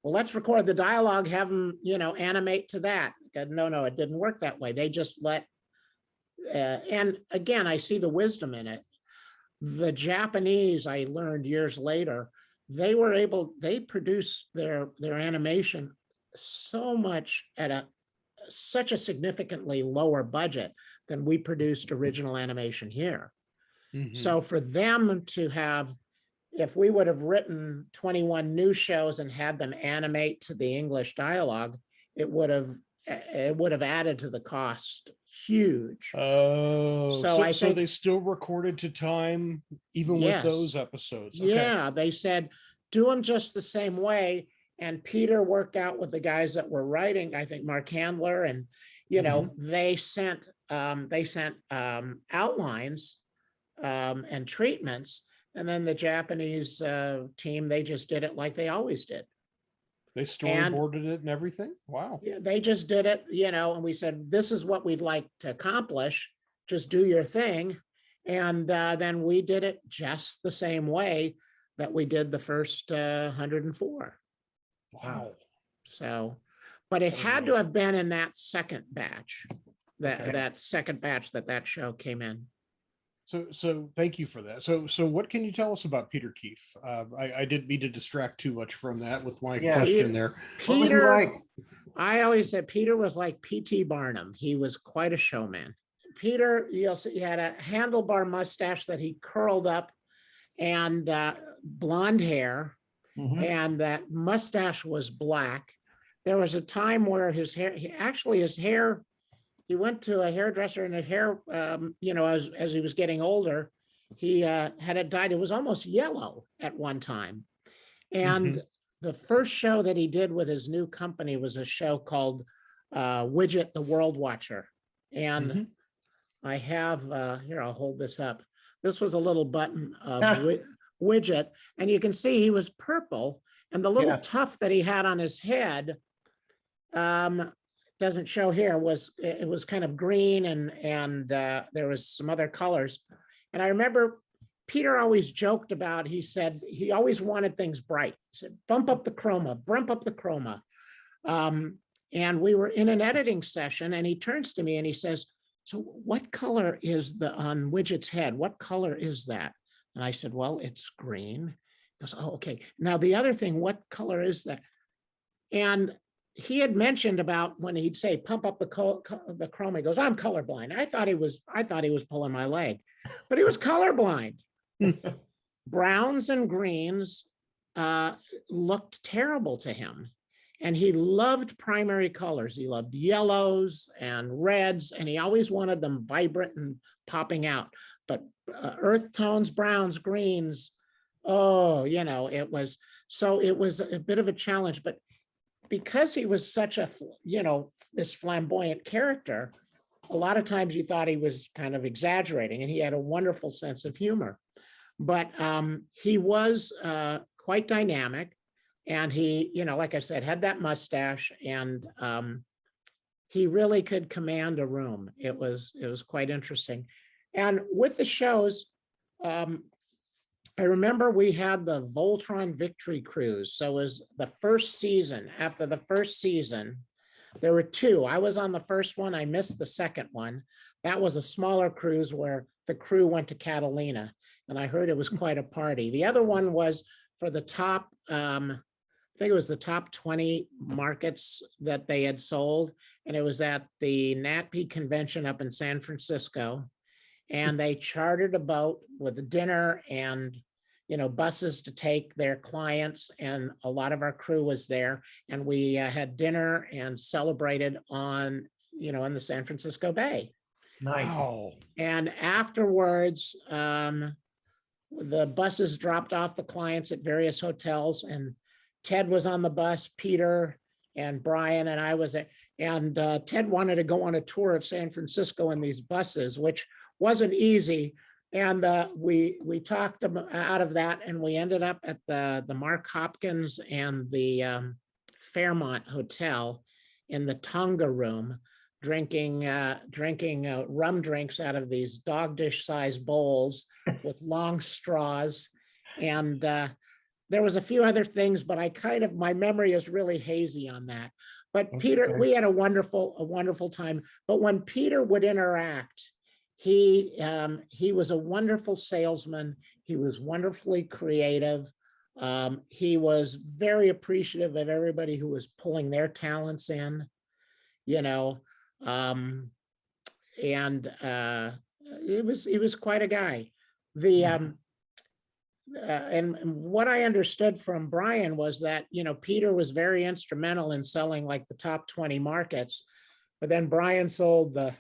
well, let's record the dialogue, have them, animate to that. No, it didn't work that way. They just let, and again, I see the wisdom in it. The Japanese, I learned years later, they produced their animation so much at such a significantly lower budget than we produced original animation here. Mhm. So for them to have, if we would have written 21 new shows and had them animate to the English dialogue, it would have added to the cost huge. Oh, So so, I think- they still recorded to time even with Yes. those episodes. Okay. Yeah, they said, do them just the same way. And Peter worked out with the guys that were writing, I think Mark Handler, and, they sent outlines and treatments. And then the Japanese team, they just did it like they always did. They storyboarded it and everything. Wow. Yeah, they just did it, and we said, this is what we'd like to accomplish. Just do your thing. And then we did it just the same way that we did the first 104. Wow. So, but it That was had to amazing. have been in that second batch, Okay. that second batch that show came in. So thank you for that. So what can you tell us about Peter Keefe? I didn't mean to distract too much from that with my Yeah. question there. What was he Peter, like? I always said Peter was like P.T. Barnum. He was quite a showman. Peter, you'll see, he had a handlebar mustache that he curled up and blonde hair, Mhm. and that mustache was black. There was a time where his hair, his hair, he went to a hairdresser and the hair, as he was getting older, he had it dyed. It was almost yellow at one time. And the first show that he did with his new company was a show called Widget, the World Watcher. And I have, here, I'll hold this up. This was a little button of Widget, and you can see he was purple, and the little tuft that he had on his head, doesn't show here, it was kind of green, and there was some other colors. And I remember Peter always joked about, he said he always wanted things bright. He said, bump up the chroma. And we were in an editing session, and he turns to me and he says, so what color is on Widget's head? What color is that? And I said, well, it's green. He goes, oh, okay. Now the other thing, what color is that? And he had mentioned about when he'd say, pump up the chroma, he goes, I'm colorblind. I thought he was pulling my leg, but he was colorblind. Browns and greens looked terrible to him. And he loved primary colors. He loved yellows and reds, and he always wanted them vibrant and popping out. But earth tones, browns, greens, it was a bit of a challenge. But because he was such a, this flamboyant character, a lot of times you thought he was kind of exaggerating, and he had a wonderful sense of humor. But he was quite dynamic. And he, like I said, had that mustache, and he really could command a room. It was quite interesting. And with the shows, I remember we had the Voltron Victory Cruise. So it was the first season. After the first season, there were two. I was on the first one. I missed the second one. That was a smaller cruise where the crew went to Catalina, and I heard it was quite a party. The other one was for the top, I think it was the top 20 markets that they had sold. And it was at the NatP convention up in San Francisco. And they chartered a boat with a dinner and, buses to take their clients. And a lot of our crew was there. And we had dinner and celebrated on, in the San Francisco Bay. Nice. Wow. And afterwards, the buses dropped off the clients at various hotels, and Ted was on the bus, Peter and Brian and I was there. And Ted wanted to go on a tour of San Francisco in these buses, which wasn't easy. And we talked him out of that, and we ended up at the Mark Hopkins and the Fairmont Hotel in the Tonga room, drinking rum drinks out of these dog dish sized bowls with long straws. And there was a few other things, but my memory is really hazy on that. But Peter, we had a wonderful time. But when Peter would interact, he was a wonderful salesman. He was wonderfully creative. He was very appreciative of everybody who was pulling their talents in, and he was quite a guy. And what I understood from Brian was that, Peter was very instrumental in selling like the top 20 markets, but then Brian sold the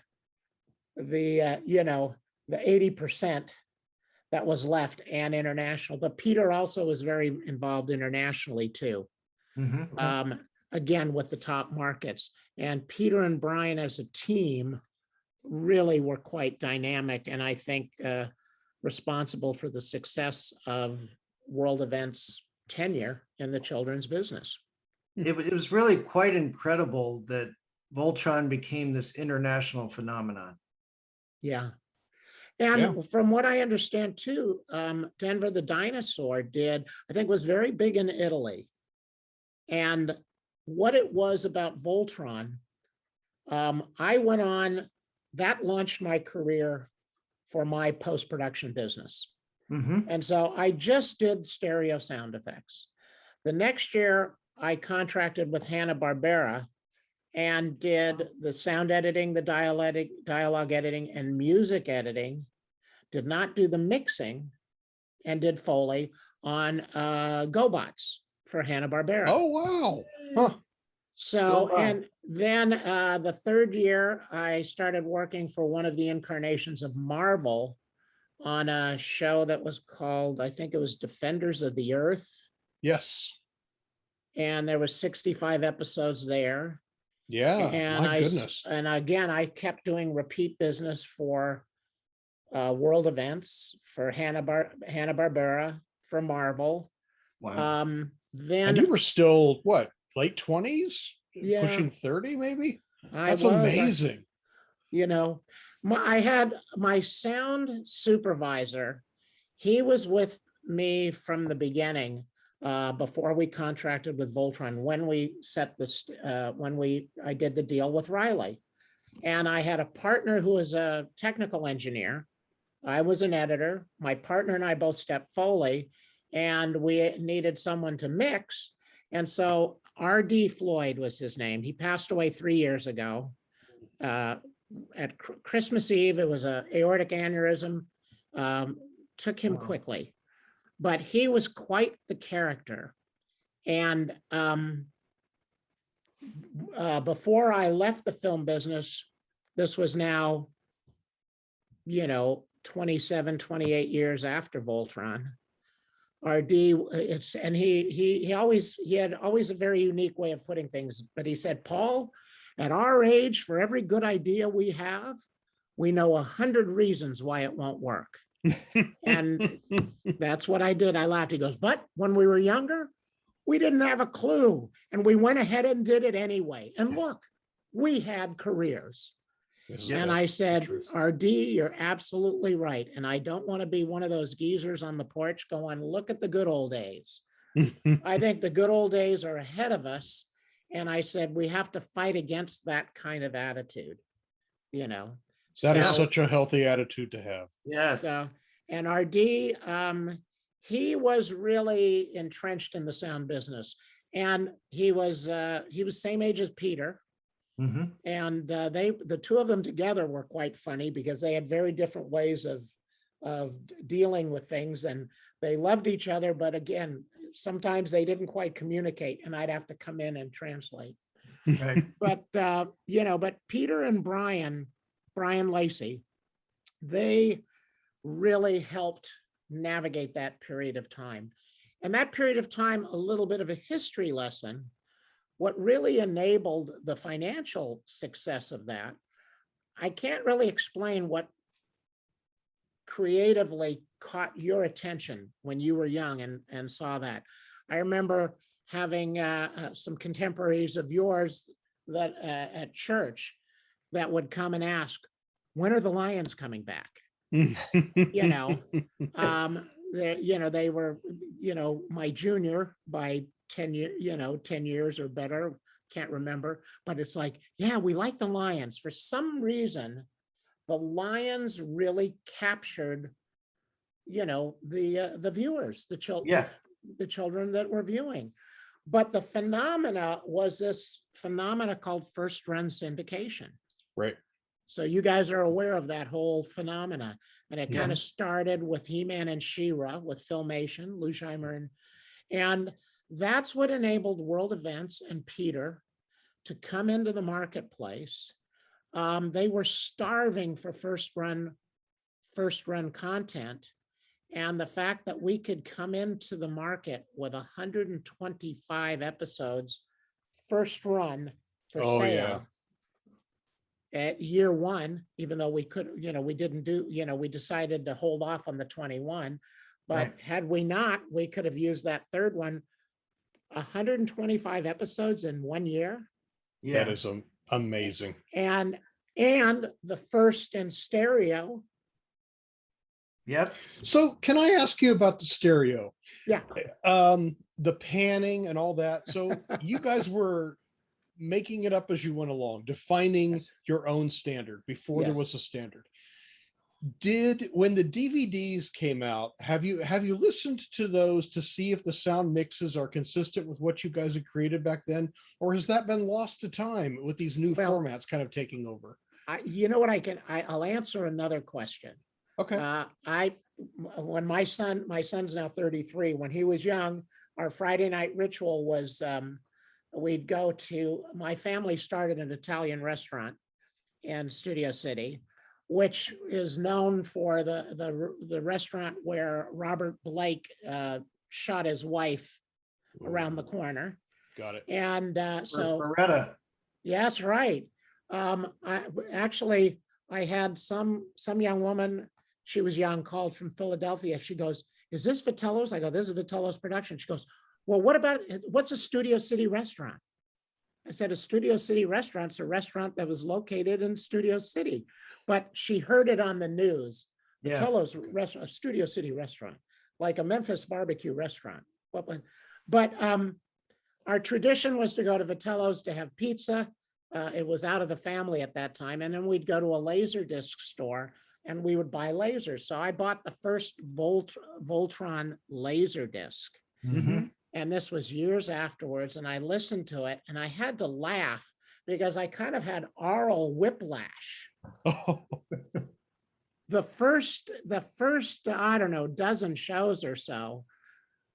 80% that was left and international. But Peter also was very involved internationally too. Again, with the top markets. And Peter and Brian as a team really were quite dynamic, and I think responsible for the success of World Events tenure in the children's business. It was really quite incredible that Voltron became this international phenomenon. Yeah. And from what I understand too, Denver the Dinosaur was very big in Italy. And what it was about Voltron, I went on, that launched my career for my post-production business. Mhm. And so I just did stereo sound effects. The next year, I contracted with Hanna-Barbera and did the sound editing, the dialogue editing, and music editing. Did not do the mixing, and did Foley on GoBots for Hanna-Barbera. Oh, wow. Huh. So, GoBots. and then the third year, I started working for one of the incarnations of Marvel on a show that was called, I think it was Defenders of the Earth. Yes. And there was 65 episodes there. Yeah. And My goodness. And again, I kept doing repeat business for world events, for Hanna-Barbera, for Marvel. Wow. Then And you were still what, late 20s? Yeah. Pushing 30 maybe? I That's was, amazing. you know, I had my sound supervisor. He was with me from the beginning, before we contracted with Voltron, when we set this, I did the deal with Riley. And I had a partner who was a technical engineer. I was an editor. My partner and I both stepped Foley, and we needed someone to mix. And so R.D. Floyd was his name. He passed away 3 years ago. At Christmas Eve, it was an aortic aneurysm, took him quickly, but he was quite the character. And before I left the film business, this was now, 27, 28 years after Voltron. RD, he had always a very unique way of putting things, but he said, Paul, at our age, for every good idea we have, we know 100 reasons why it won't work. And that's what I did. I laughed. He goes, but when we were younger, we didn't have a clue, and we went ahead and did it anyway. And look, we had careers. And I said, RD, you're absolutely right. And I don't want to be one of those geezers on the porch going, look at the good old days. I think the good old days are ahead of us. And I said, we have to fight against that kind of attitude, That is such a healthy attitude to have. Yes. And RD, he was really entrenched in the sound business. And he was same age as Peter. Mm-hmm. And the two of them together were quite funny because they had very different ways of dealing with things, and they loved each other. But again, sometimes they didn't quite communicate, and I'd have to come in and translate. Right. But but Peter and Brian Lacey, they really helped navigate that period of time. And that period of time, a little bit of a history lesson. What really enabled the financial success of that, I can't really explain what creatively caught your attention when you were young and saw that. I remember having some contemporaries of yours that at church that would come and ask, when are the Lions coming back? They were, my junior by 10 years, 10 years or better, can't remember, but it's like, yeah, we like the Lions. For some reason, the Lions really captured, the viewers, the children that were viewing. But the phenomena was this phenomena called first run syndication. Right. So you guys are aware of that whole phenomena. And it kind of started with He-Man and She-Ra with Filmation, Lou Scheimer, and that's what enabled World Events and Peter to come into the marketplace. They were starving for first run content. And the fact that we could come into the market with 125 episodes, first run for sale at year one, even though we could, we didn't do, we decided to hold off on the 21, but had we not, we could have used that third one. 125 episodes in 1 year. Yeah. That is amazing. And the first in stereo. Yep. So can I ask you about the stereo? Yeah. The panning and all that. So you guys were making it up as you went along, defining your own standard before there was a standard. When the DVDs came out, have you listened to those to see if the sound mixes are consistent with what you guys had created back then, or has that been lost to time with these new Well, formats kind of taking over? You know what, I'll answer another question. Okay. When my son's now 33, when he was young, our Friday night ritual was, we'd go to, my family started an Italian restaurant in Studio City, which is known for the restaurant where Robert Blake shot his wife around the corner. Got it. And so Beretta. yeah, that's right. I had some young woman, she was young, called from Philadelphia. She goes, "Is this Vitello's?" I go, "This is Vitello's production." She goes, "Well, what's a Studio City restaurant?" I said, "A Studio City restaurant's a restaurant that was located in Studio City." But she heard it on the news. Yeah. Vitello's restaurant, a Studio City restaurant, like a Memphis barbecue restaurant. But our tradition was to go to Vitello's to have pizza. It was out of the family at that time. And then we'd go to a Laserdisc store and we would buy lasers. So I bought the first Voltron Laserdisc. Mhm. And this was years afterwards. And I listened to it and I had to laugh because I kind of had aural whiplash. Oh, The first, I don't know, dozen shows or so,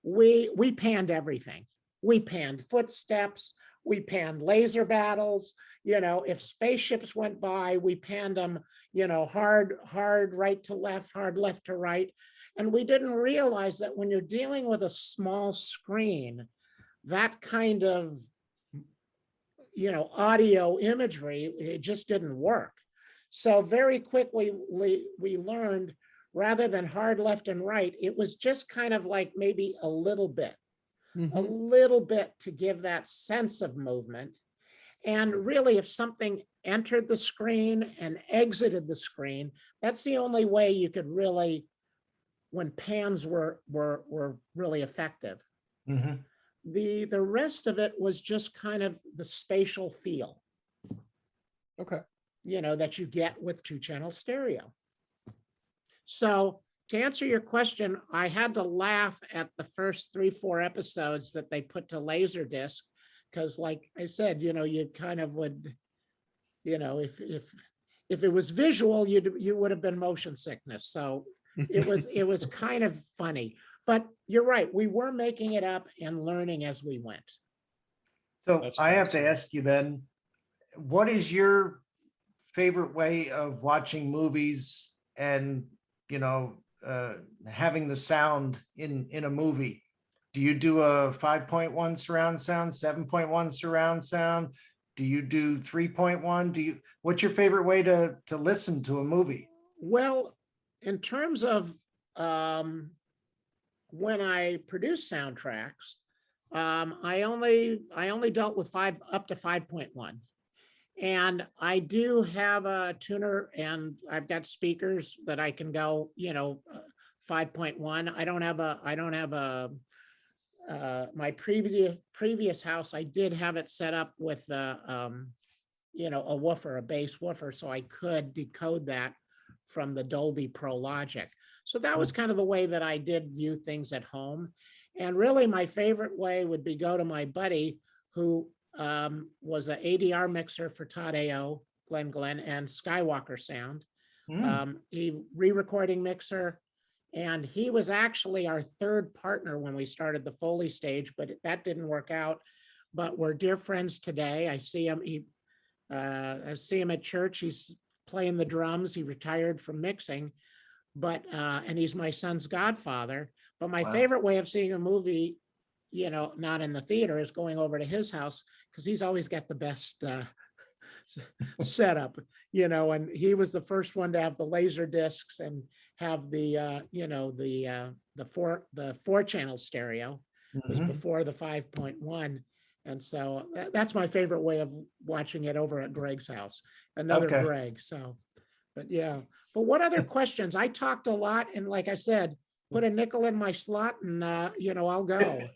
we panned everything. We panned footsteps, we panned laser battles, if spaceships went by, we panned them, hard right to left, hard left to right. And we didn't realize that when you're dealing with a small screen, that kind of, audio imagery, it just didn't work. So very quickly, we learned, rather than hard left and right, it was just kind of like maybe a little bit to give that sense of movement. And really, if something entered the screen and exited the screen, that's the only way you could really, when pans were really effective. Mhm. The rest of it was just kind of the spatial feel. okay. That you get with 2-channel stereo. So to answer your question, I had to laugh at the first 3-4 episodes that they put to Laserdisc, because like I said, you kind of would, if it was visual, you would have been motion sickness. So it was kind of funny, but you're right. We were making it up and learning as we went. So That's I have to fascinating. ask you then, what is your favorite way of watching movies and, having the sound in a movie? Do you do a 5.1 surround sound, 7.1 surround sound? Do you do 3.1? What's your favorite way to listen to a movie? Well, in terms of when I produce soundtracks, I only dealt with up to 5.1. And I do have a tuner and I've got speakers that I can go, 5.1. I don't have my previous house, I did have it set up with a woofer, a bass woofer, so I could decode that from the Dolby Pro Logic. So that was kind of the way that I did view things at home. And really my favorite way would be go to my buddy who was an ADR mixer for Todd AO, Glenn, and Skywalker Sound. He re-recording mixer, and he was actually our third partner when we started the Foley stage, but that didn't work out. But we're dear friends today. I see him. I see him at church. He's playing the drums. He retired from mixing, but and he's my son's godfather. But my favorite way of seeing a movie, not in the theater, is going over to his house, because he's always got the best setup, and he was the first one to have the laser discs and have the the 4-channel stereo. It was before the 5.1. And so that's my favorite way of watching it over at Greg's house, another Greg. So, but yeah, but what other questions? I talked a lot, and like I said, put a nickel in my slot and, I'll go.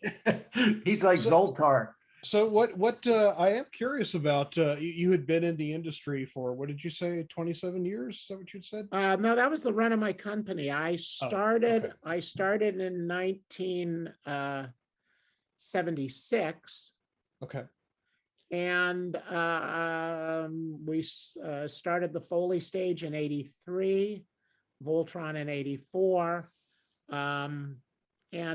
He's like Zoltar. So what I am curious about, you had been in the industry for, what did you say, 27 years? Is that what you said? No, that was the run of my company. I started in 1976. Okay. And we started the Foley stage in 83, Voltron in 84. And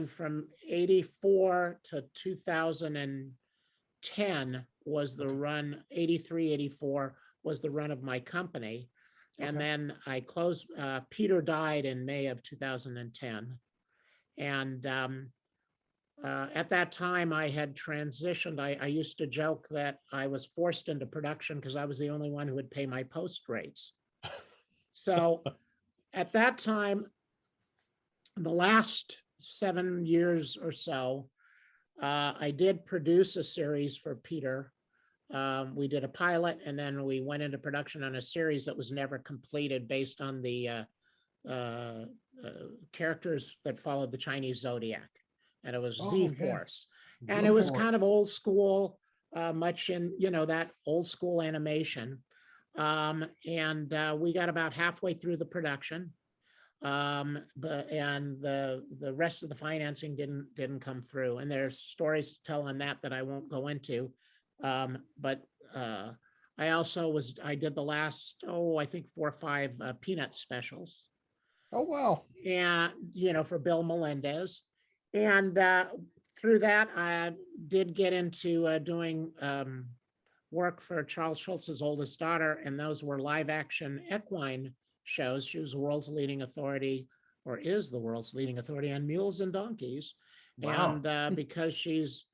from 84 to 2010 was the run, 83, 84 was the run of my company. And then I closed, Peter died in May of 2010. And at that time, I had transitioned. I used to joke that I was forced into production because I was the only one who would pay my post rates. So at that time, in the last 7 years or so, I did produce a series for Peter. We did a pilot, and then we went into production on a series that was never completed based on the characters that followed the Chinese Zodiac. And it was Z-Force. And it was kind of old school, much in, that old school animation. And we got about halfway through the production. And the rest of the financing didn't come through. And there's stories to tell on that I won't go into. But I did the last, I think 4 or 5 Peanut specials. Oh, wow. And, for Bill Melendez. And through that, I did get into doing work for Charles Schultz's oldest daughter, and those were live action equine shows. She was the world's leading authority, or is the world's leading authority on mules and donkeys. Wow. And because she's,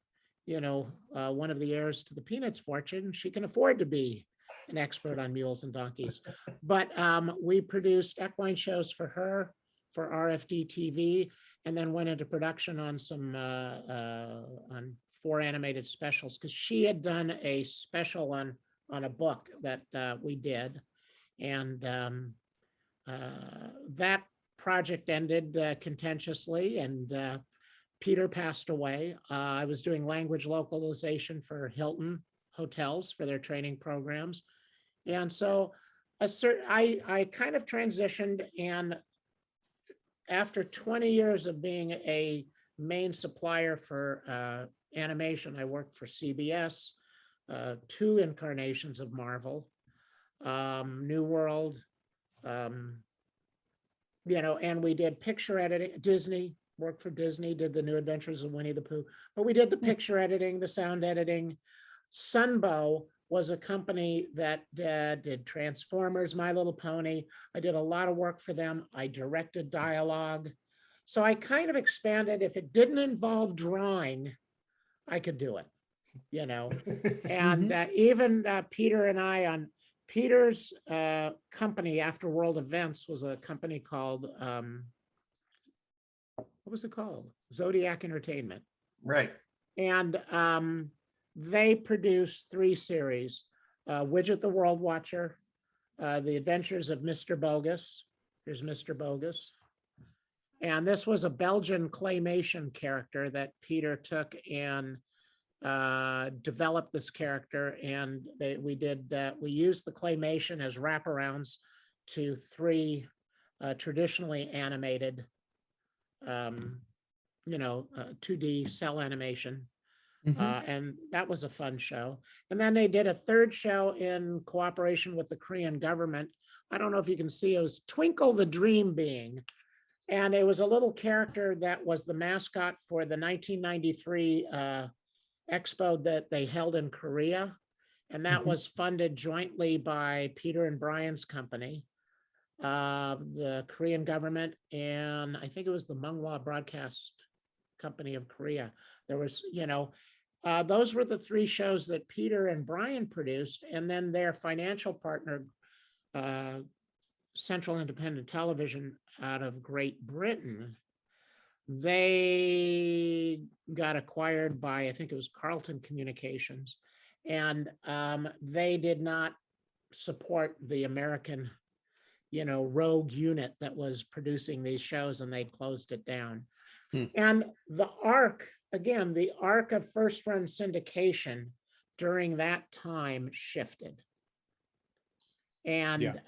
one of the heirs to the Peanuts fortune, she can afford to be an expert on mules and donkeys. But we produced equine shows for her, for RFD TV, and then went into production on some on 4 animated specials, because she had done a special on a book that we did, and that project ended contentiously, and Peter passed away. I was doing language localization for Hilton hotels for their training programs, and so I kind of transitioned, and after 20 years of being a main supplier for animation, I worked for CBS, 2 incarnations of Marvel, New World, and we did picture editing. Disney, worked for Disney, did the New Adventures of Winnie the Pooh, but we did the picture editing, the sound editing. Sunbow was a company that did Transformers, My Little Pony. I did a lot of work for them. I directed dialogue. So I kind of expanded. If it didn't involve drawing, I could do it, And even Peter and I, on Peter's company after World Events, was a company called, what was it called? Zodiac Entertainment. Right. And they produced 3 series, Widget the World Watcher, The Adventures of Mr. Bogus. Here's Mr. Bogus. And this was a Belgian claymation character that Peter took and developed this character. And we used the claymation as wraparounds to 3 traditionally animated, 2D cell animation. And that was a fun show. And then they did a 3rd show in cooperation with the Korean government. I don't know if you can see, it was Twinkle the Dream Being. And it was a little character that was the mascot for the 1993 expo that they held in Korea. And that was funded jointly by Peter and Brian's company, the Korean government, and I think it was the Munghwa Broadcast Company of Korea. There was, those were the 3 shows that Peter and Brian produced, and then their financial partner, Central Independent Television out of Great Britain, they got acquired by, I think it was Carlton Communications, and they did not support the American, rogue unit that was producing these shows, and they closed it down. And the arc again, the arc of first run syndication during that time shifted. And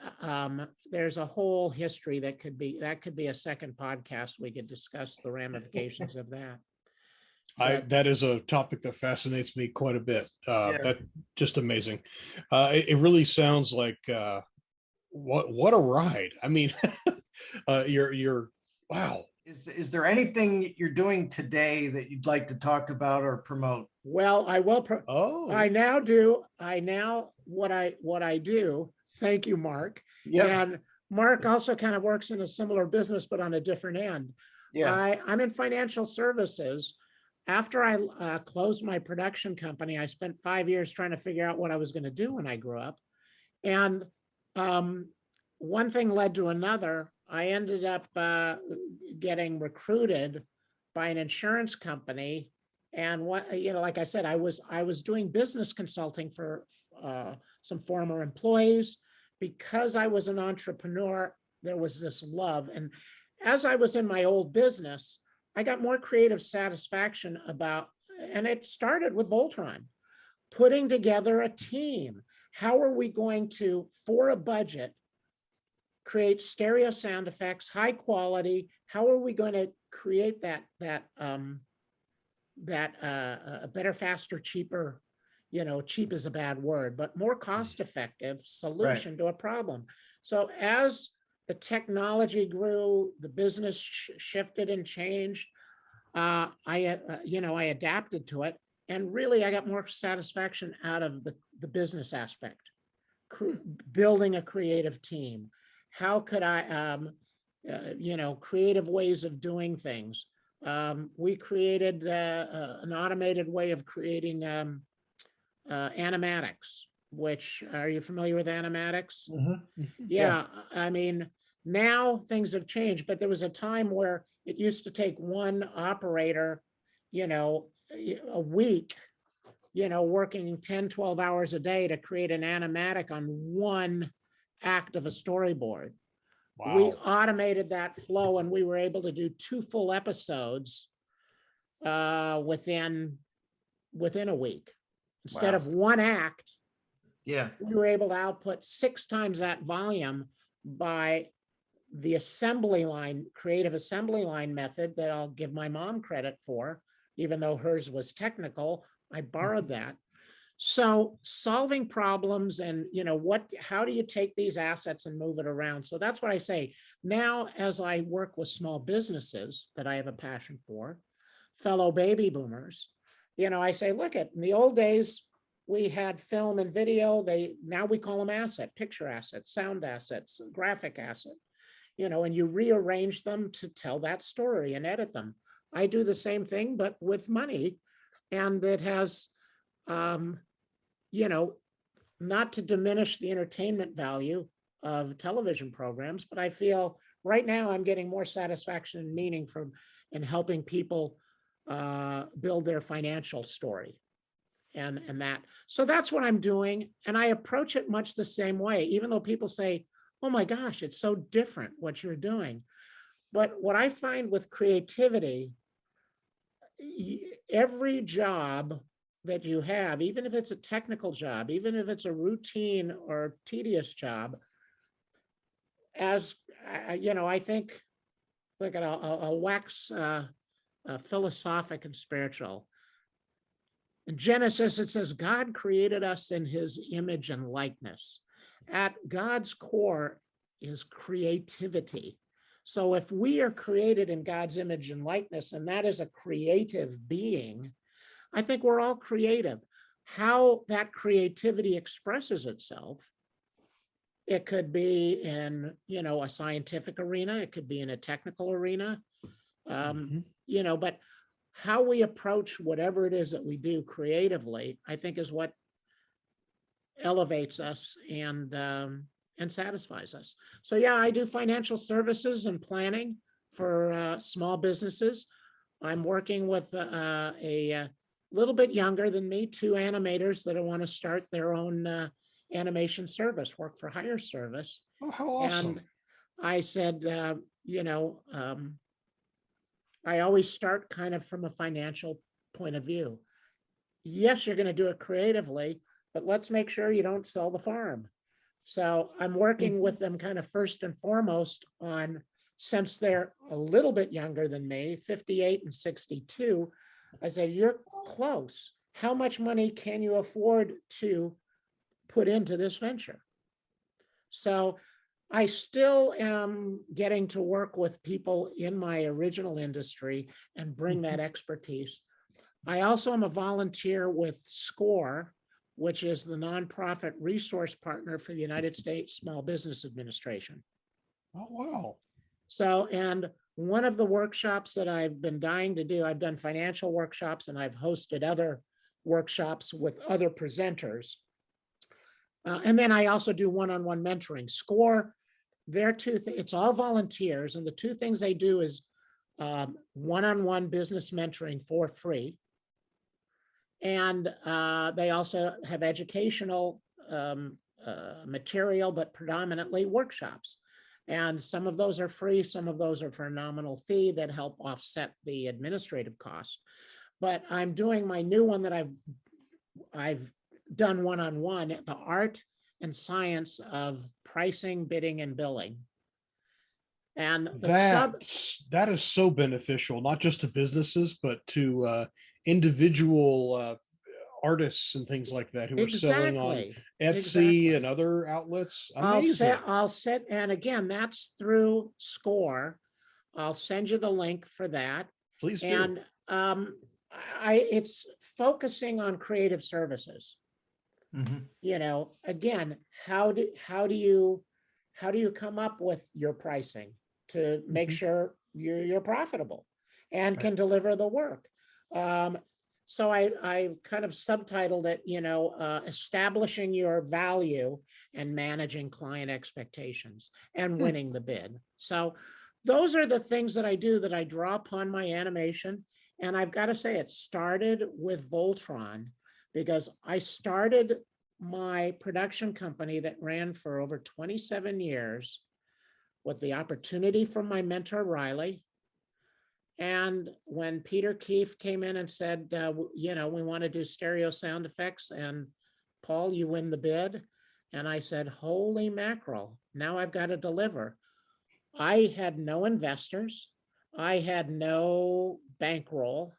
there's a whole history that could be a second podcast. We could discuss the ramifications of that. That is a topic that fascinates me quite a bit. Yeah. That just amazing. It really sounds like what a ride. I mean, you're wow. Is there anything you're doing today that you'd like to talk about or promote? Well, I will. Oh, I now do. What I do. Thank you, Mark. Yeah. And Mark also kind of works in a similar business, but on a different end. Yeah. I'm in financial services. After I closed my production company, I spent 5 years trying to figure out what I was going to do when I grew up. And one thing led to another. I ended up getting recruited by an insurance company. And like I said, I was doing business consulting for some former employees. Because I was an entrepreneur, there was this love. And as I was in my old business, I got more creative satisfaction and it started with Voltron, putting together a team. How are we going to, for a budget, create stereo sound effects, high quality? How are we going to create that better, faster, cheaper? Cheap is a bad word, but more cost-effective solution to a problem. So as the technology grew, the business shifted and changed. I adapted to it, and really, I got more satisfaction out of the business aspect, building a creative team. How could I, creative ways of doing things. We created an automated way of creating animatics, which, are you familiar with animatics? Mm-hmm. Yeah, I mean, now things have changed, but there was a time where it used to take one operator, a week, working 10, 12 hours a day to create an animatic on one act of a storyboard. wow. We automated that flow, and we were able to do 2 full episodes within a week. Instead of one act, Yeah. we were able to output 6 times that volume by the assembly line, creative assembly line method that I'll give my mom credit for, even though hers was technical. I borrowed that. So solving problems and, how do you take these assets and move it around? So that's what I say. Now, as I work with small businesses that I have a passion for, fellow baby boomers, I say, look, in the old days, we had film and video. Now we call them picture assets, sound assets, graphic asset, and you rearrange them to tell that story and edit them. I do the same thing, but with money. And it has, not to diminish the entertainment value of television programs, but I feel right now I'm getting more satisfaction and meaning in helping people build their financial story. And that, so that's what I'm doing. And I approach it much the same way, even though people say, oh my gosh, it's so different what you're doing. But what I find with creativity, every job that you have, even if it's a technical job, even if it's a routine or tedious job, as I think, look at, I'll wax philosophic and spiritual. In Genesis, it says, God created us in his image and likeness. At God's core is creativity. So if we are created in God's image and likeness, and that is a creative being, I think we're all creative. How that creativity expresses itself, it could be in, a scientific arena, it could be in a technical arena, but how we approach whatever it is that we do creatively, I think is what elevates us and satisfies us. So yeah, I do financial services and planning for small businesses. I'm working with a little bit younger than me, 2 animators that want to start their own animation service, work for hire service. Oh, how awesome. And I said, I always start kind of from a financial point of view. Yes, you're going to do it creatively, but let's make sure you don't sell the farm. So I'm working with them kind of first and foremost on, since they're a little bit younger than me, 58 and 62, I said, you're close. How much money can you afford to put into this venture? So I still am getting to work with people in my original industry and bring that expertise. I also am a volunteer with SCORE, which is the nonprofit resource partner for the United States Small Business Administration. Oh, wow. So, and one of the workshops that I've been dying to do, I've done financial workshops and I've hosted other workshops with other presenters. And then I also do one-on-one mentoring. SCORE, it's all volunteers, and the two things they do is one-on-one business mentoring for free. And they also have educational material, but predominantly workshops. And some of those are free, some of those are for a nominal fee that help offset the administrative costs. But I'm doing my new one that I've done one-on-one, the art and science of pricing, bidding, and billing. And that is so beneficial, not just to businesses, but to individual artists and things like that who are selling on Etsy and other outlets. Amazing. I'll set, and again, that's through SCORE. I'll send you the link for that. Please do. And it's focusing on creative services. You know, again, how do you come up with your pricing to make sure you're profitable and can deliver the work? So I kind of subtitled it, you know, establishing your value and managing client expectations and winning the bid. So those are the things that I do, that I draw upon my animation. And I've got to say, it started with Voltron, because I started my production company that ran for over 27 years with the opportunity from my mentor, Riley. And when Peter Keefe came in and said, you know, we want to do stereo sound effects, and Paul, you win the bid. And I said, holy mackerel, now I've got to deliver. I had no investors. I had no bankroll.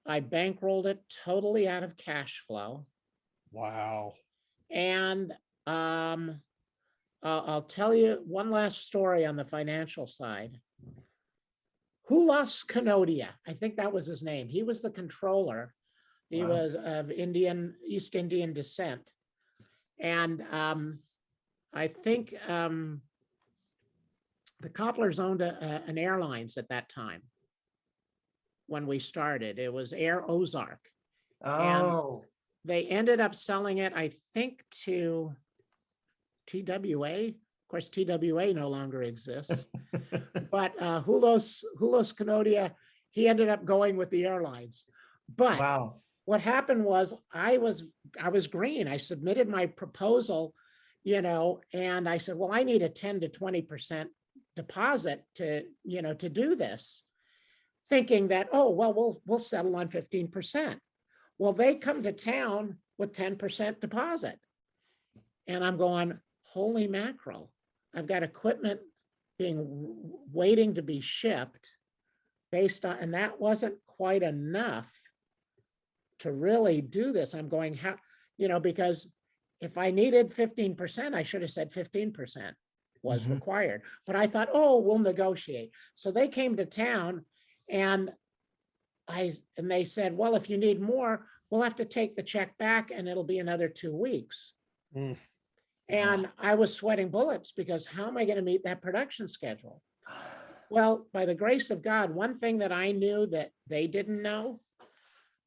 I bankrolled it totally out of cash flow. Wow. And I'll tell you one last story on the financial side. Hulas Kanodia, I think that was his name. He was the controller. He was of East Indian descent. And I think the Copplers owned an airlines at that time when we started. It was Air Ozark. Oh. And they ended up selling it, I think, to TWA. Of course, TWA no longer exists. But Hulos Kanodia, he ended up going with the airlines. But what happened was I was green. I submitted my proposal, you know, and I said, well, I need a 10 to 20% deposit to, you know, to do this, thinking that, oh, well, we'll settle on 15%. Well, they come to town with 10% deposit. And I'm going, holy mackerel, I've got equipment waiting to be shipped based on, and that wasn't quite enough to really do this. I'm going, how, you know, because if I needed 15%, I should have said 15% was required. But I thought, oh, we'll negotiate. So they came to town, and they said, well, if you need more, we'll have to take the check back and it'll be another 2 weeks. And I was sweating bullets, because how am I going to meet that production schedule? Well, by the grace of God, one thing that I knew that they didn't know,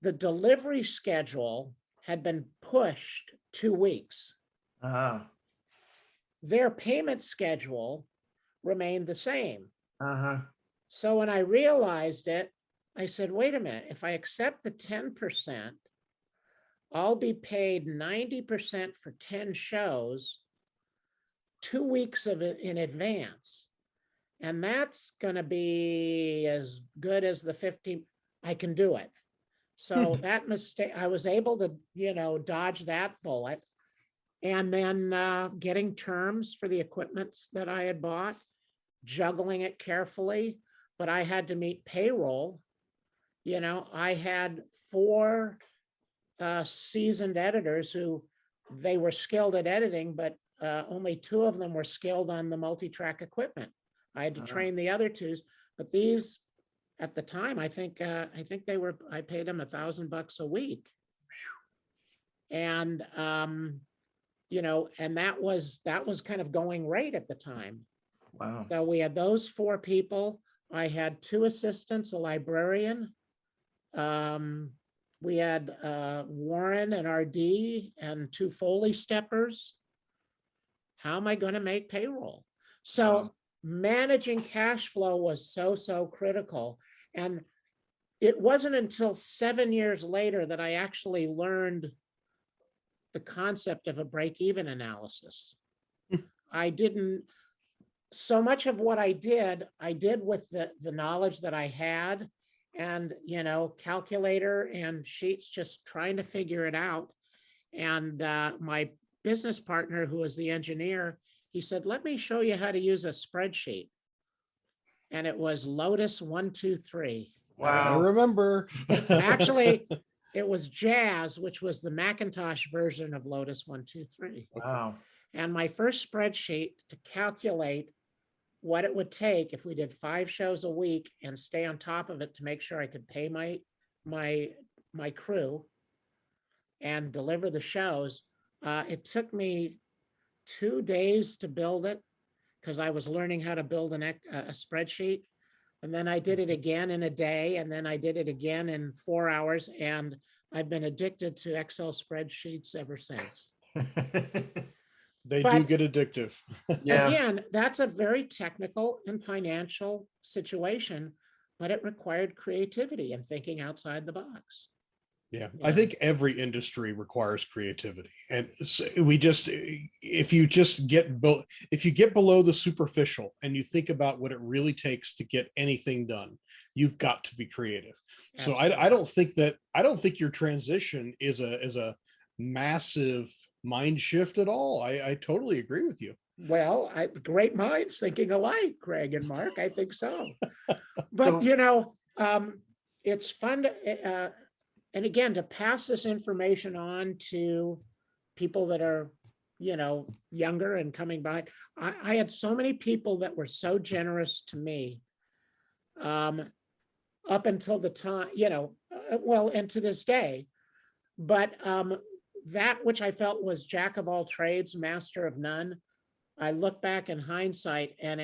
the delivery schedule had been pushed 2 weeks. Their payment schedule remained the same. So when I realized it, I said, wait a minute, if I accept the 10%, I'll be paid 90% for 10 shows, 2 weeks of it in advance. And that's going to be as good as the 15. I can do it. So that mistake, I was able to, dodge that bullet. And then getting terms for the equipment that I had bought, juggling it carefully, but I had to meet payroll. I had 4 seasoned editors who they were skilled at editing, but only 2 of them were skilled on the multi-track equipment. I had to train the other 2s, but these at the time, I think I paid them $1,000 a week. And, and that was kind of going rate at the time. Wow. So we had those 4 people. I had 2 assistants, a librarian. We had Warren and RD and 2 Foley steppers. How am I going to make payroll? So managing cash flow was so critical. And it wasn't until 7 years later that I actually learned the concept of a break-even analysis. I didn't, so much of what I did with the knowledge that I had and, calculator and sheets, just trying to figure it out. And my business partner, who was the engineer, he said, let me show you how to use a spreadsheet. And it was Lotus 123. I remember. Actually, it was Jazz, which was the Macintosh version of Lotus 123. Wow. And my first spreadsheet to calculate what it would take if we did 5 shows a week and stay on top of it to make sure I could pay my crew and deliver the shows. It took me 2 days to build it because I was learning how to build a spreadsheet. And then I did it again in a day, and then I did it again in 4 hours. And I've been addicted to Excel spreadsheets ever since. They do get addictive. Yeah. Again, that's a very technical and financial situation, but it required creativity and thinking outside the box. Yeah, I think every industry requires creativity, and so if you get below the superficial and you think about what it really takes to get anything done, you've got to be creative. Absolutely. So I don't think your transition is a massive mind shift at all. I totally agree with you. Well, great minds thinking alike, Greg and Mark. I think so. But it's fun to. And again, to pass this information on to people that are, younger and coming by. I had so many people that were so generous to me up until the time, and to this day. But that which I felt was jack of all trades, master of none, I look back in hindsight and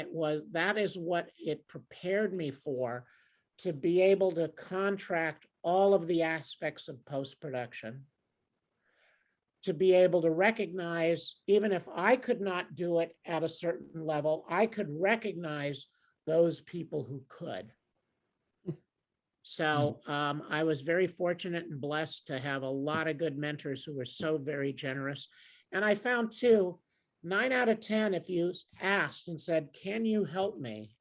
that is what it prepared me for, to be able to contract all of the aspects of post-production, to be able to recognize, even if I could not do it at a certain level, I could recognize those people who could. So I was very fortunate and blessed to have a lot of good mentors who were so very generous. And I found too, 9 out of 10, if you asked and said, can you help me?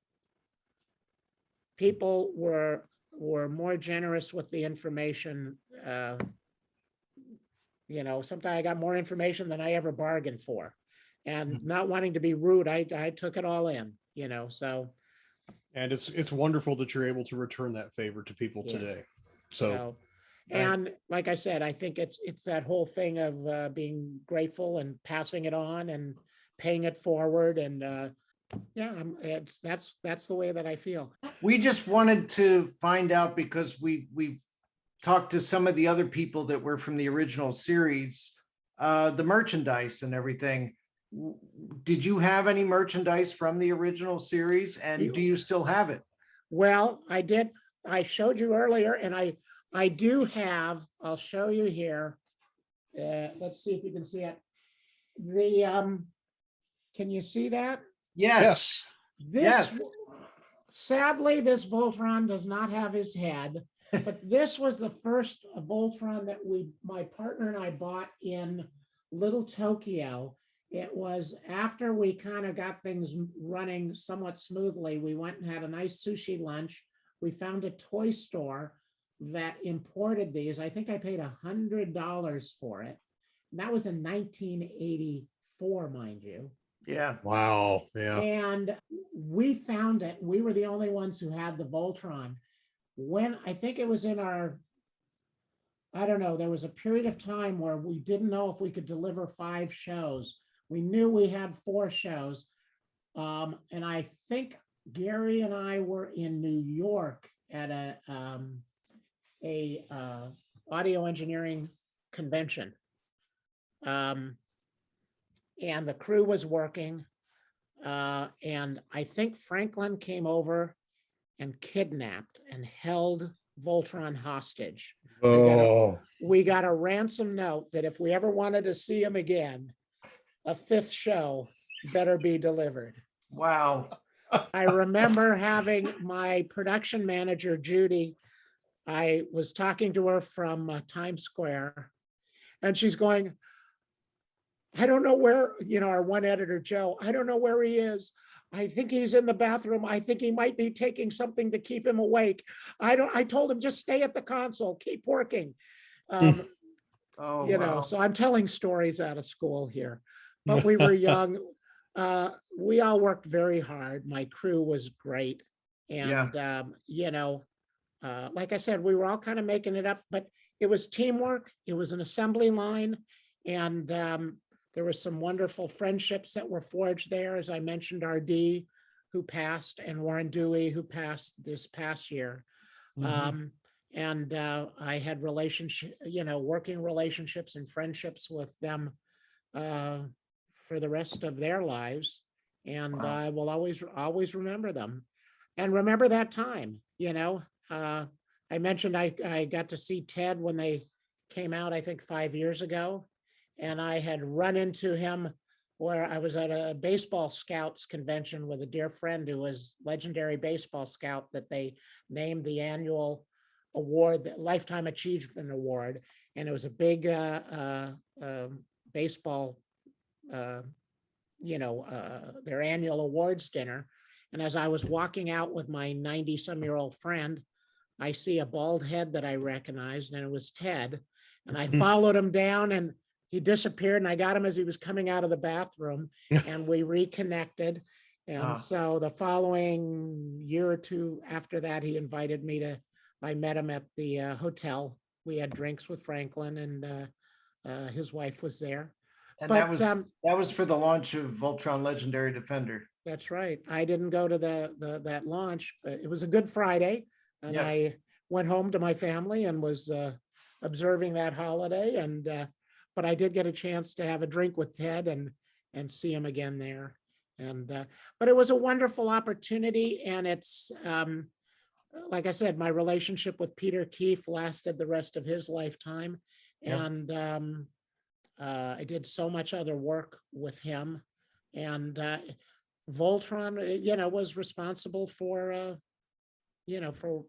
People were more generous with the information. Sometimes I got more information than I ever bargained for, and not wanting to be rude, I took it all in, so. And it's wonderful that you're able to return that favor to people today. So and like I said, I think it's that whole thing of being grateful and passing it on and paying it forward. And that's the way that I feel. We just wanted to find out, because we talked to some of the other people that were from the original series, the merchandise and everything. Did you have any merchandise from the original series, and do you still have it? Well, I did. I showed you earlier, and I do have. I'll show you here. Let's see if you can see it. Can you see that? Yes. Sadly, this Voltron does not have his head, but this was the first Voltron that my partner and I bought in Little Tokyo. It was after we kind of got things running somewhat smoothly. We went and had a nice sushi lunch. We found a toy store. that imported these. I think I paid $100 for it. And that was in 1984, mind you. Yeah. Wow. Yeah. And we found it. We were the only ones who had the Voltron. When I think it was in our, I don't know, there was a period of time where we didn't know if we could deliver 5 shows. We knew we had 4 shows. And I think Gary and I were in New York at a audio engineering convention. And the crew was working. And I think Franklin came over and kidnapped and held Voltron hostage. Oh, We got a ransom note that if we ever wanted to see him again, a 5th show better be delivered. Wow. I remember having my production manager, Judy, I was talking to her from Times Square, and she's going, I don't know where, our one editor, Joe, I don't know where he is. I think he's in the bathroom. I think he might be taking something to keep him awake. I told him, just stay at the console, keep working. Oh, wow. So I'm telling stories out of school here, but we were young. We all worked very hard. My crew was great. And, like I said, we were all kind of making it up, but it was teamwork. It was an assembly line. And there were some wonderful friendships that were forged there. As I mentioned, RD, who passed, and Warren Dewey, who passed this past year. Mhm. And I had working relationships and friendships with them for the rest of their lives. And Wow. I will always remember them and remember that time. I mentioned I got to see Ted when they came out, I think 5 years ago. And I had run into him where I was at a baseball scouts convention with a dear friend who was legendary baseball scout that they named the annual award, the Lifetime Achievement Award. And it was a big baseball, their annual awards dinner. And as I was walking out with my 90-some-year-old friend, I see a bald head that I recognized, and it was Ted. And I followed him down, and he disappeared, and I got him as he was coming out of the bathroom, and we reconnected. And so the following year or two after that, he invited me I met him at the hotel. We had drinks with Franklin, and his wife was there. And But that was for the launch of Voltron Legendary Defender. that's right. I didn't go to that launch, but it was a Good Friday, and Yeah. I went home to my family and was observing that holiday. And but I did get a chance to have a drink with Ted and see him again there. And but it was a wonderful opportunity, and it's like I said, my relationship with Peter Keefe lasted the rest of his lifetime, Yeah. and I did so much other work with him, and Voltron, was responsible for, for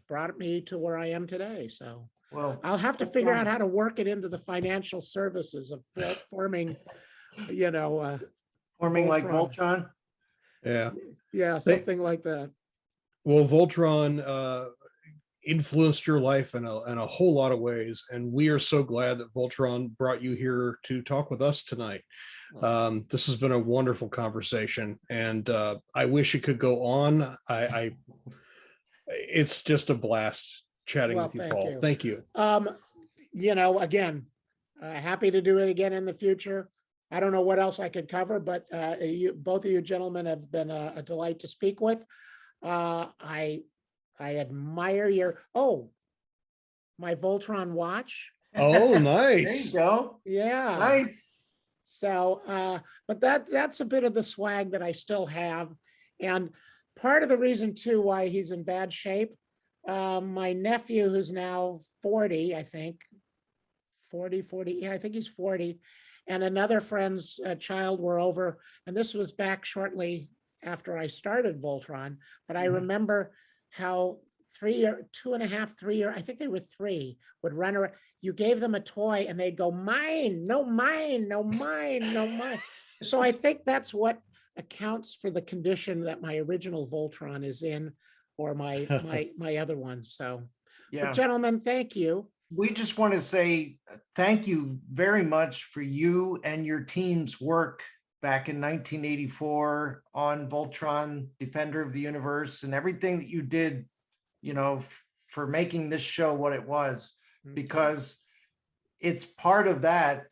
brought me to where I am today. So Well, I'll have to figure out how to work it into the financial services of forming, forming like Voltron. Voltron. yeah. Something like that. Well, Voltron influenced your life in a whole lot of ways, and we are so glad that Voltron brought you here to talk with us tonight. This has been a wonderful conversation, and I wish it could go on. It's just a blast chatting with you, Paul. Thank you. Again, happy to do it again in the future. I don't know what else I could cover, but both of you gentlemen have been a delight to speak with. I admire my Voltron watch. Oh, nice. There you go. Yeah. Nice. So, but that's a bit of the swag that I still have. And part of the reason too why he's in bad shape, my nephew, who's now 40, I think, 40, yeah, I think he's 40, and another friend's child were over, and this was back shortly after I started Voltron, but I remember how 2.5, 3 years, I think they were 3, would run around. You gave them a toy and they'd go, mine, no, mine, no, mine, no, mine. So I think that's what accounts for the condition that my original Voltron is in, or my other ones. So, Yeah. Gentlemen, thank you. We just want to say thank you very much for you and your team's work back in 1984 on Voltron, Defender of the Universe, and everything that you did, for making this show what it was, because it's part of that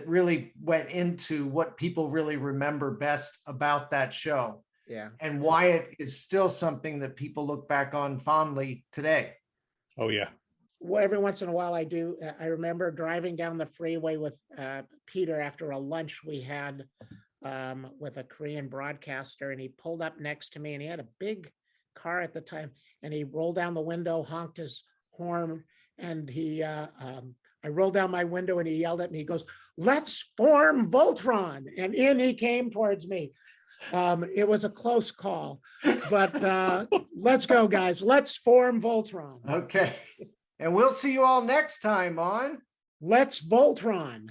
really went into what people really remember best about that show. Yeah. And why it is still something that people look back on fondly today. Oh, yeah. Well, every once in a while I remember driving down the freeway with Peter after a lunch we had with a Korean broadcaster, and he pulled up next to me, and he had a big car at the time, and he rolled down the window, honked his horn, and I rolled down my window and he yelled at me, he goes, "Let's form Voltron." And in he came towards me. It was a close call, but let's go, guys. Let's form Voltron. Okay. And we'll see you all next time on Let's Voltron.